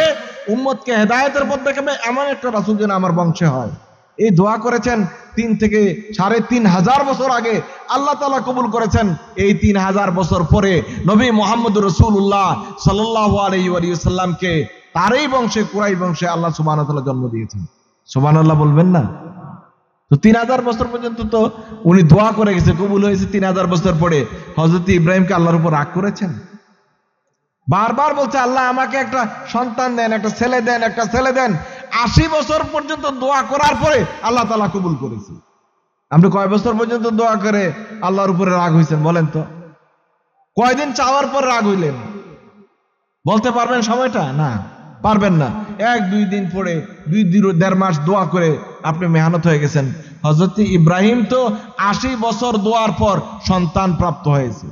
উম্মতকে হেদায়েতের পথ দেখাবে, এমন একটা রাসূল যেন আমার বংশে হয়। এই দোয়া করেছেন 3 থেকে 3,500 বছর আগে, আল্লাহ তাআলা কবুল করেছেন। এই 3,000 বছর পরে নবী মুহাম্মদুর রাসূলুল্লাহ সাল্লাল্লাহু আলাইহি ওয়া সাল্লামকে তারই বংশে, কুরাইশ বংশে আল্লাহ সুবহানাহু ওয়া তাআলা জন্ম দিয়েছেন। সুবহানাল্লাহ বলবেন না? তো 3,000 বছর পর্যন্ত তো উনি দোয়া করে গেছে, কবুল হয়েছে। 3,000 বছর পরে হযরত ইব্রাহিমকে আল্লাহর উপর রাগ করেছেন, বারবার বলছে আল্লাহ আমাকে একটা সন্তান দেন, একটা ছেলে দেন, একটা ছেলে দেন। 80 বছর পর্যন্ত দোয়া করার পরে আল্লাহ তাআলা কবুল করেছে। আপনি কয় বছর পর্যন্ত দোয়া করে আল্লাহর উপরে রাগ হইছেন বলেন তো? কয়দিন চাওয়ার পর রাগ হইলেন বলতে পারবেন সময়টা? না, পারবেন না। 1-2 দিন পরে, 2-1.5 মাস দোয়া করে আপনি মেহনত হয়ে গেছেন। হযরত ইব্রাহিম তো 80 বছর দোয়ার পর সন্তান প্রাপ্ত হয়েছে।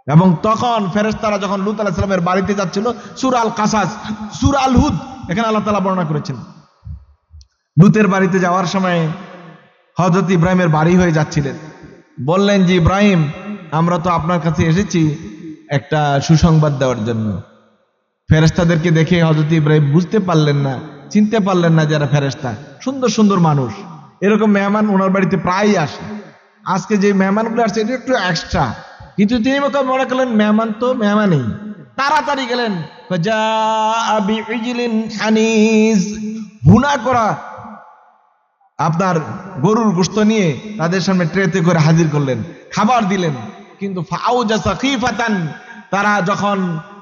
এবং তখন ফেরেশতারা যখন লূত আলাইহিস সালামের বাড়িতে যাচ্ছিল, সূরা আল কাসাস, সূরা আল হুদ এখানে আল্লাহ তাআলা বর্ণনা করেছেন। লূতের বাড়িতে যাওয়ার সময় হযরত ইব্রাহিমের বাড়ি হয়ে যাচ্ছিলেন, বললেন যে ইব্রাহিম আমরা তো আপনার কাছে এসেছি একটা সুসংবাদ দেওয়ার জন্য। ফেরেশতাদেরকে দেখে হযরত ইব্রাহিম বুঝতে পারলেন না, চিনতে পারলেন না যারা ফেরেশতা, সুন্দর সুন্দর মানুষ। এরকম মেহমান ওনার বাড়িতে প্রায়ই আসে। আজকে যে মেহমানগুলো আসছে এটা একটু এক্সট্রা, কিন্তু তিনি মনে করলেন মেহমান তো মেহমানই, তাড়াতাড়ি গেলেন, ভুনা করা আপনার গরুর গোশত নিয়ে তাদের সামনে ট্রেতে করে হাজির করলেন, খাবার দিলেন। কিন্তু ফাউজাসা খিফাতান, তারা যখন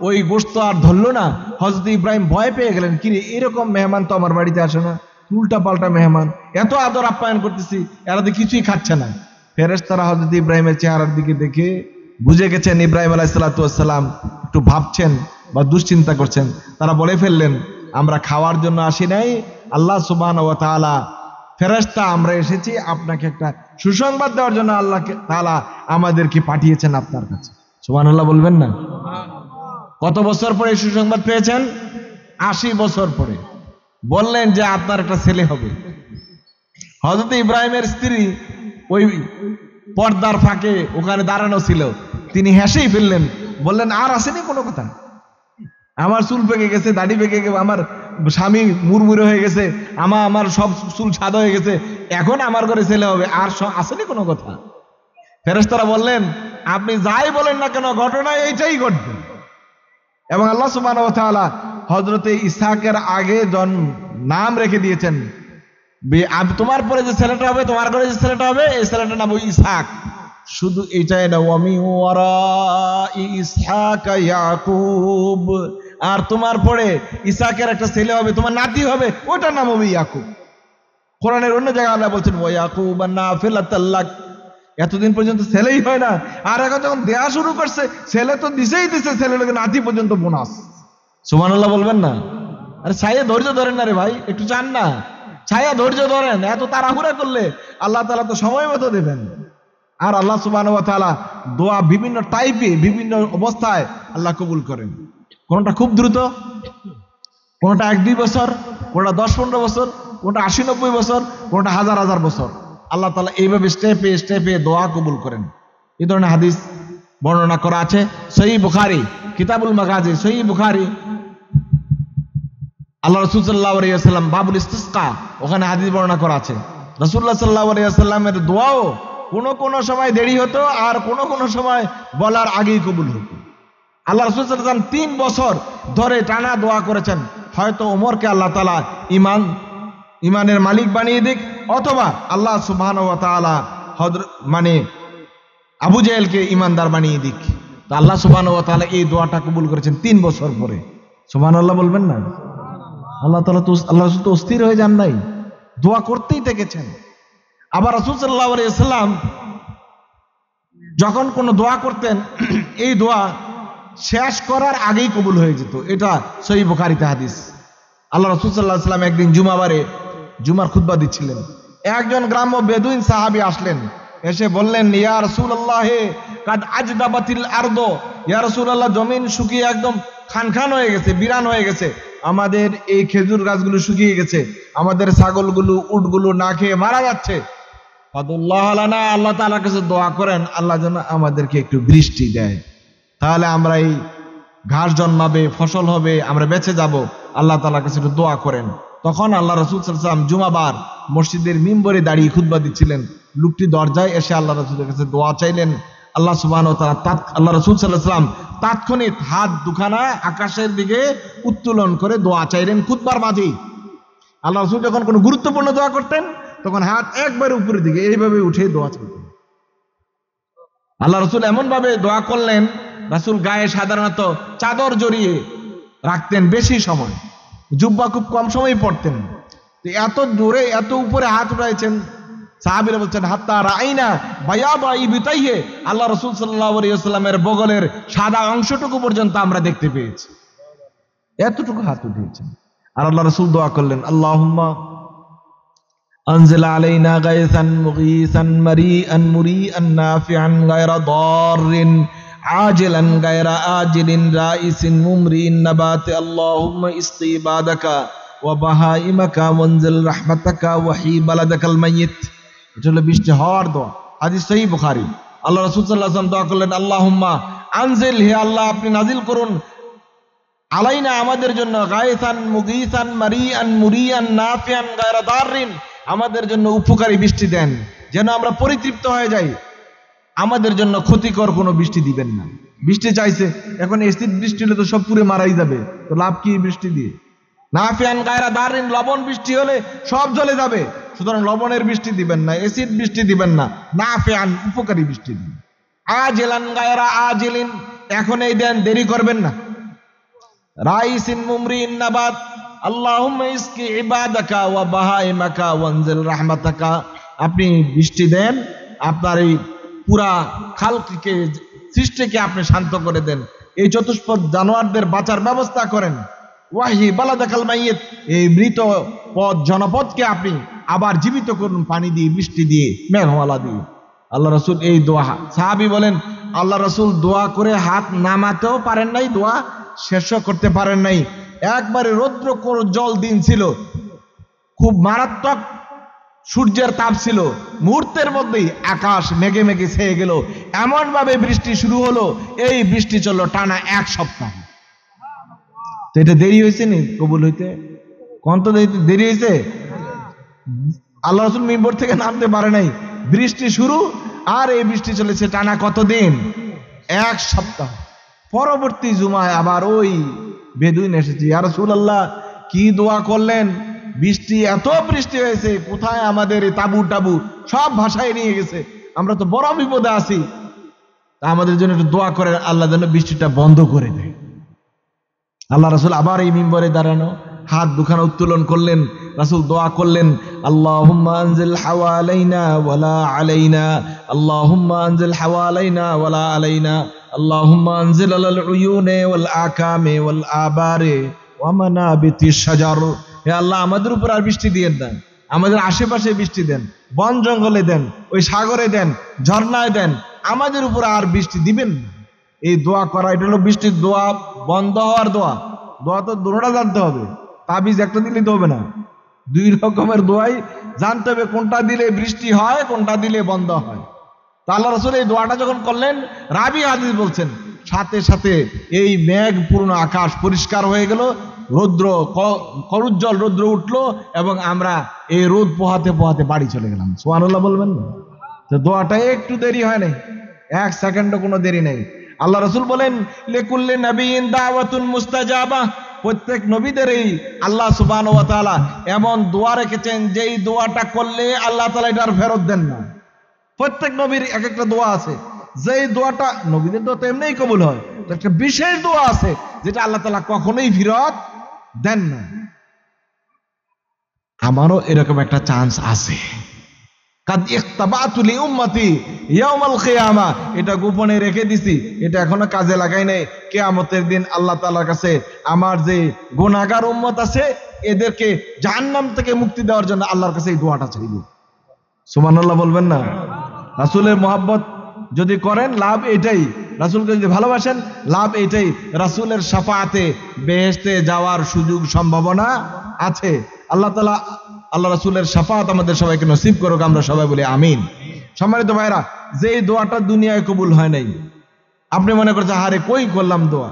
ওই গোশত আর ধরলো না, হযরত ইব্রাহিম ভয় পেয়ে গেলেন, কি রে এরকম মেহমান তো আমার বাড়িতে আসে না, উল্টা পাল্টা মেহমান, এত আদর আপ্যায়ন করতেছি, এরা তো কিছুই খাচ্ছে না। ফেরেশতারা হযরত ইব্রাহিমের চেহারার দিকে দেখে বুঝে গেছেন ইব্রাহিম আলাইহিস সালাতু ওয়াস সালাম একটু ভাবছেন বা দুশ্চিন্তা করছেন। তারা বলে ফেললেন, আমরা খাওয়ার জন্য আসি নাই, আল্লাহ সুবহানাহু ওয়া তাআলা ফেরেশতা আমরা এসেছি আপনাকে একটা সুসংবাদ দেওয়ার জন্য, আল্লাহ তাআলা আমাদেরকে পাঠিয়েছেন আপনার কাছে। সুবহানাল্লাহ বলবেন না? কত বছর পরে সুসংবাদ পেয়েছেন? 80 বছর পরে। বললেন যে আপনার একটা ছেলে হবে। হযরত ইব্রাহিমের স্ত্রী ওই পর্দার ফাঁকে ওখানে দাঁড়ানো ছিল, তিনি হেসেই ফেললেন, বললেন আর আসেনি কোনো কথা, আমার চুল পেকে গেছে, দাড়ি পেকে গেছে, আমার স্বামী মুরমুরে হয়ে গেছে, আমার সব চুল সাদা হয়ে গেছে, এখন আমার ঘরে ছেলে হবে, আর আসেনি কোনো কথা। ফেরেশতারা বললেন আপনি যাই বলেন না কেন ঘটনা এইটাই ঘটবে। এবং আল্লাহ সুবহানাহু ওয়া তাআলা হযরতে ইসহাকের আগে নাম রেখে দিয়েছেন, তোমার পরে যে ছেলেটা হবে, তোমার ঘরে যে ছেলেটা হবে, এই ছেলেটার নাম ইসহাক। শুধু এইটাই না, ওয়ামি ওয়ারাই ইসহাক ইয়াকুব, আর তোমার পরে ইসহাকের একটা ছেলে হবে, তোমার নাতি হবে, ওটার নাম হবে ইয়াকুব। কোরআনের অন্য জায়গায় আল্লাহ বলছেন ওয়া ইয়াকুব নাফিলাতাল লাক, এতদিন পর্যন্ত ছেলেই হয় না, আর এখন যখন দেয়া শুরু করছে ছেলে তো দিছেই দিছে, ছেলেটাকে নাতি পর্যন্ত বোনাস। সুবহানাল্লাহ বলবেন না? আরে ছায়া ধৈর্য ধরেন না রে ভাই, একটু চান না, ছায়া ধৈর্য ধরেন, এত তাড়াহুড়া করলে আল্লাহ তাআলা তো সময় মতো দেবেন। আর আল্লাহ সুবহানাহু ওয়া তাআলা দোয়া বিভিন্ন টাইপে, বিভিন্ন অবস্থায় আল্লাহ কবুল করেন। কোনটা খুব দ্রুত, কোনটা 1-2 বছর, কোনটা 10-15 বছর, কোনটা 80-90 বছর, কোনটা 1000-1000 বছর। আল্লাহ তাআলা এইভাবে স্টেপে স্টেপে দোয়া কবুল করেন। এই ধরনের হাদিস বর্ণনা করা আছে সহিহ বুখারী, কিতাবুল মাগাজি, সহিহ বুখারী আল্লাহ রাসূল সাল্লাল্লাহু আলাইহি ওয়াসাল্লাম বাবুল ইস্তিসকা, ওখানে হাদিস বর্ণনা করা আছে, রাসূলুল্লাহ সাল্লাল্লাহু আলাইহি ওয়াসাল্লামের দোয়াও কোন সময় দেরি হতো, আর কোন সময় বলার আগেই কবুল হতো। আল্লাহ রাসূল সাল্লাল্লাহু আলাইহি ওয়াসাল্লাম 3 বছর ধরে টানা দোয়া করেছেন, হয়তো ওমরকে আল্লাহ তাআলা ইমানের মালিক বানিয়ে দিক, অথবা আল্লাহ সুবহানাহু ওয়া তাআলা মানে আবু জেহেলকে ইমানদার বানিয়ে দিক। তো আল্লাহ সুবহানাহু ওয়া তাআলা এই দোয়াটা কবুল করেছেন 3 বছর পরে। সুবহানাল্লাহ বলবেন না? আল্লাহ রাসূল তো অস্থির হয়ে যান নাই, দোয়া করতেই থেকেছেন। আবার রাসূল সাল্লাল্লাহু আলাইহি ওয়াসাল্লাম যখন কোনো দোয়া করতেন, এই দোয়া শেষ করার আগেই কবুল হয়ে যেত। এটা সহিহ বুখারীতে হাদিস। আল্লাহ রাসূল সাল্লাল্লাহু আলাইহি ওয়াসাল্লাম একদিন জুমার খুতবা দিচ্ছিলেন। একজন গ্রাম্য বেদুইন সাহাবী আসলেন, এসে বললেন, ইয়া রাসূলুল্লাহ কাদ আজদাবাতিল আরদ, ইয়া রাসূলুল্লাহ জমিন শুকিয়ে একদম খানখান হয়ে গেছে, বিরান হয়ে গেছে, আমাদের এই খেজুর গাছগুলো শুকিয়ে গেছে, আমাদের ছাগলগুলো উটগুলো না খেয়ে মারা যাচ্ছে। ফাদুল্লাহ লানা, আল্লাহ তাআলার কাছে দোয়া করেন আল্লাহ যেন আমাদেরকে একটু বৃষ্টি দেয়, তাহলে আমরা এই ঘাস জন্মাবে, ফসল হবে, আমরা বেঁচে যাব, আল্লাহ তাআলার কাছে একটু দোয়া করেন। তখন আল্লাহ রাসূল সাল্লাল্লাহু আলাইহি ওয়াসাল্লাম জুমাবার মসজিদের মিম্বরে দাঁড়িয়ে খুতবা দিচ্ছিলেন। লোকটি দরজায় এসে আল্লাহ রাসূলের কাছে দোয়া চাইলেন। আল্লাহ সুবহানাহু ওয়া তাআলা আল্লাহ রাসূল সাল্লাল্লাহু আলাইহি ওয়াসাল্লাম তাৎক্ষণিক হাত দুখানা আকাশের দিকে উত্তোলন করে দোয়া চাইলেন খুতবার মাঝেই। আল্লাহ রাসূল যখন কোনো গুরুত্বপূর্ণ দোয়া করতেন, তখন হাত একবারে উপরের দিকে এইভাবে উঠে দোয়া চাইতেন। আল্লাহ রাসূল এমন ভাবে দোয়া করলেন, রাসূল গায়ে সাধারণত চাদর জড়িয়ে রাখতেন বেশি সময়, জুব্বা খুব কম সময় পড়তেন। এত জোরে এত উপরে হাত উঠাইছেন, সাহাবীরা বলছেন হাত্তা রাইনা বায়াদা ইবতাইহি, আল্লাহ রাসূল সাল্লাল্লাহু আলাইহি ওয়াসাল্লামের বগলের সাদা অংশটুকু পর্যন্ত আমরা দেখতে পেয়েছি, এতটুকু হাত উঠিয়েছেন। আর আল্লাহ রাসূল দোয়া করলেন, আল্লাহুম্মা আনজিল আলাইনা গায়সান মুগীসান মারিআন মুরিআন নাফিআন গায়রা দাররিন আজিলান গায়রা আজিলিন রাইসিন মুমরিন নাবাতি, আল্লাহুম্মা ইসকি ইবাদাকা ওয়া বাহাইমাকা ওয়ানজিল রাহমাতাকা ওয়াহি বালাদাকাল মাইয়িত। এটা হলো বৃষ্টি হওয়ার দোয়া, হাদিস সহিহ বুখারী। আল্লাহ রাসূল সাল্লাল্লাহু আলাইহি ওয়াসাল্লাম দোয়া করলেন, আল্লাহুম্মা আনজিল, হে আল্লাহ আপনি নাজিল করুন, আলাইনা আমাদের জন্য, গায়সান মুগীসান মারিআন মুরিআন নাফিআন গায়রা দাররিন, আমাদের জন্য উপকারী বৃষ্টি দেন, যেন আমরা পরিতৃপ্ত হয়ে যাই, আমাদের জন্য ক্ষতিকর কোনো বৃষ্টি দিবেন না। বৃষ্টি চাইছে, এখন এসিড বৃষ্টি হলে তো সব পুরে মারাই যাবে, তো লাভ কি বৃষ্টি দিয়ে? নাফিআন গায়রা দাররিন, লবণ বৃষ্টি হলে সব জ্বলে যাবে, সুতরাং লবণের বৃষ্টি দিবেন না, এসিড বৃষ্টি দিবেন না, নাফিআন উপকারী বৃষ্টি দিন। আজিলান গায়রা আজিলিন, এখন এই দেন, দেরি করবেন না। রাইসিন মুমরিন নাবাত, আল্লাহুম্মা ইসকি ইবাদাকা ওয়া বাহাইমাকা ওয়ানজিল রাহমাতাকা, আপনি বৃষ্টি দেন, আপনার এই পুরা খালকে, সৃষ্টিকে আপনি শান্ত করে দেন, এই চতুষ্পদ জানোয়ারদের বাঁচার ব্যবস্থা করেন। ওয়াহি বালাদাকাল মাইয়িত, এই মৃত পদ জনপদকে আপনি আবার জীবিত করুন পানি দিয়ে, বৃষ্টি দিয়ে, মেঘমালা দিয়ে। আল্লাহ রাসূল এই দোয়া, সাহাবী বলেন আল্লাহ রাসূল দোয়া করে হাত নামাতেও পারেন নাই, দোয়া শেষও করতে পারেন নাই। একবারে রৌদ্র জল দিন ছিল, খুব মারাত্মক সূর্যের তাপ ছিল, মুহূর্তের মধ্যেই আকাশ মেঘে মেঘে ছেয়ে গেল, এমন ভাবে বৃষ্টি শুরু হলো, এই বৃষ্টি চললো টানা 1 সপ্তাহ। তো এটা দেরি হয়েছে নি কবুল হইতে? কত দেরি হয়েছে? আল্লাহ রাসূল মিম্বর থেকে নামতে পারে নাই, বৃষ্টি শুরু, আর এই বৃষ্টি চলেছে টানা কতদিন? 1 সপ্তাহ। পরবর্তী জুমায় আবার ওই বেদুইন এসেছে, ইয়া রাসূলুল্লাহ কি দোয়া করলেন, বৃষ্টি এত বৃষ্টি হয়েছে, কোথায় আমাদের এই তাবু টাবু সব ভাষায় নিয়ে গেছে, আমরা তো বড় বিপদে আছি, তা আমাদের জন্য একটু দোয়া করেন, আল্লাহ যেন বৃষ্টিটা বন্ধ করে দেয়। আল্লাহ রাসূল আবার এই মিম্বরে দাঁড়ানো, হাত দুখানা উত্তোলন করলেন, রাসূল দোয়া করলেন, আল্লাহুম্মা আনজিল হাওয়ালাইনা ওয়ালা আলাইনা, আল্লাহুম্মা আনজিল হাওয়ালাইনা ওয়ালা আলাইনা, আল্লাহুম্মা আনজিল আলাল উয়ুনে ওয়াল আকামে ওয়াল আবারে ওয়া মানাবিতিশ শাজার, হে আল্লাহ আমাদের উপর আর বৃষ্টি দিয়েন না, আমাদের আশেপাশে বৃষ্টি দেন, বন জঙ্গলে দেন, ওই সাগরে দেন, ঝর্ণায় দেন, আমাদের উপর আর বৃষ্টি দিবেন না। এই দোয়া করা, এটা হলো বৃষ্টির দোয়া, বন্ধ হওয়ার দোয়া। দোয়া তো দোনোটা জানতে হবে, তাবিজ একটা দিলে তো হবে না, 2 রকমের দোয়াই জানতে হবে, কোনটা দিলে বৃষ্টি হয়, কোনটা দিলে বন্ধ হয়। তা আল্লাহ রাসূল এই দোয়াটা যখন করলেন, রাবি হাদিস বলছেন সাথে সাথে এই মেঘ পূর্ণ আকাশ পরিষ্কার হয়ে গেল, রৌদ্র করুজ্জ্বল রৌদ্র উঠলো এবং আমরা এই রোদ পোহাতে পোহাতে বাড়ি চলে গেলাম। সুবহানাল্লাহ বলবেন না? তো দোয়াটা একটু দেরি হয় নাই, 1 সেকেন্ডও কোনো দেরি নেই। আল্লাহ রাসূল বলেন, লিকুল্লি নাবিয়্যিন দাওয়াতুন মুস্তাজাবা, প্রত্যেক নবীদেরই আল্লাহ সুবহানাহু ওয়া তাআলা এমন দোয়া রেখেছেন যেই দোয়াটা করলে আল্লাহ তাআলা এটা আর ফেরত দেন না। প্রত্যেক নবীর এক একটা দোয়া আছে, যেই দোয়াটা, নবীদের দোয়া তো এমনিই কবুল হয়, তো একটা বিশেষ দোয়া আছে যেটা আল্লাহ তাআলা কখনোই ফেরত দেন না। আমারও এরকম একটা চান্স আছে। কাদ ইখতাবাতু লি উম্মতি ইয়াউমাল কিয়ামা, এটা গোপনে রেখে দিছি, এটা এখনো কাজে লাগাই নাই। কিয়ামতের দিন আল্লাহ তাআলার কাছে আমার যে গুনাহগার উম্মত আছে এদেরকে জাহান্নাম থেকে মুক্তি দেওয়ার জন্য আল্লাহর কাছে এই দোয়াটা চাইব। সুবহানাল্লাহ বলবেন না? রাসূলের মহব্বত যদি করেন লাভ এটাই, রাসূলকে যদি ভালোবাসেন লাভ এটাই, রাসূলের শাফাআতে বেহেশতে যাওয়ার সুযোগ সম্ভাবনা আছে। আল্লাহ তাআলা আল্লাহ রাসূলের শাফাআত আমাদের সবাইকে নসিব করুক, আমরা সবাই বলি আমিন। সম্মানিত ভাইরা, যেই দোয়াটা দুনিয়ায় কবুল হয় নাই, আপনি মনে করছেন হারে কই করলাম দোয়া,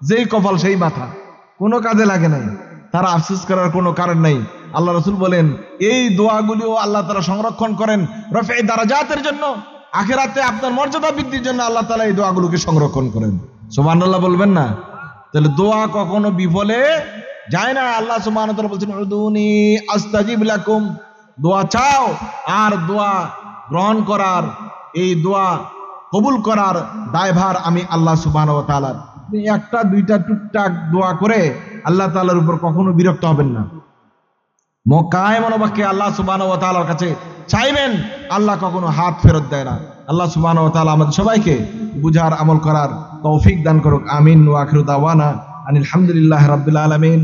যেই কপাল সেই মাথা, কোনো কাজে লাগে নাই, তারা আফসোস করার কোনো কারণ নাই। আল্লাহ রাসূল বলেন এই দোয়াগুলিও আল্লাহ তাআলা সংরক্ষণ করেন রফি দারাজাতের জন্য, আখিরাতে আপনার মর্যাদা বৃদ্ধির জন্য আল্লাহ তাআলা এই দোয়াগুলোকে সংরক্ষণ করেন। সুবহানাল্লাহ বলবেন না? তাহলে দোয়া কখনো বিফলে যায় না। আল্লাহ সুবহানাহু ওয়া তাআলা বলেছেন উদুনি আস্তাজিব লাকুম, দোয়া চাও আর দোয়া গ্রহণ করার, এই দোয়া কবুল করার দায়ভার আমি আল্লাহ সুবহানাহু ওয়া তাআলার। একটা দুইটা টুকটাক দোয়া করে আল্লাহ তাআলার উপর কখনো বিরক্ত হবেন না। মক্কায় মনোবাক্যে আল্লাহ সুবহানাহু ওয়া তাআলার কাছে চাইবেন, আল্লাহ কখনো হাত ফেরত দেয় না। আল্লাহ সুবহানাহু ওয়া তাআলা আমাদের সবাইকে বুঝার আমল করার তৌফিক দান করুক। আমিন ওয়া আখিরু দাওয়ানা আনিল হামদুলিল্লাহি রাব্বিল আলামিন।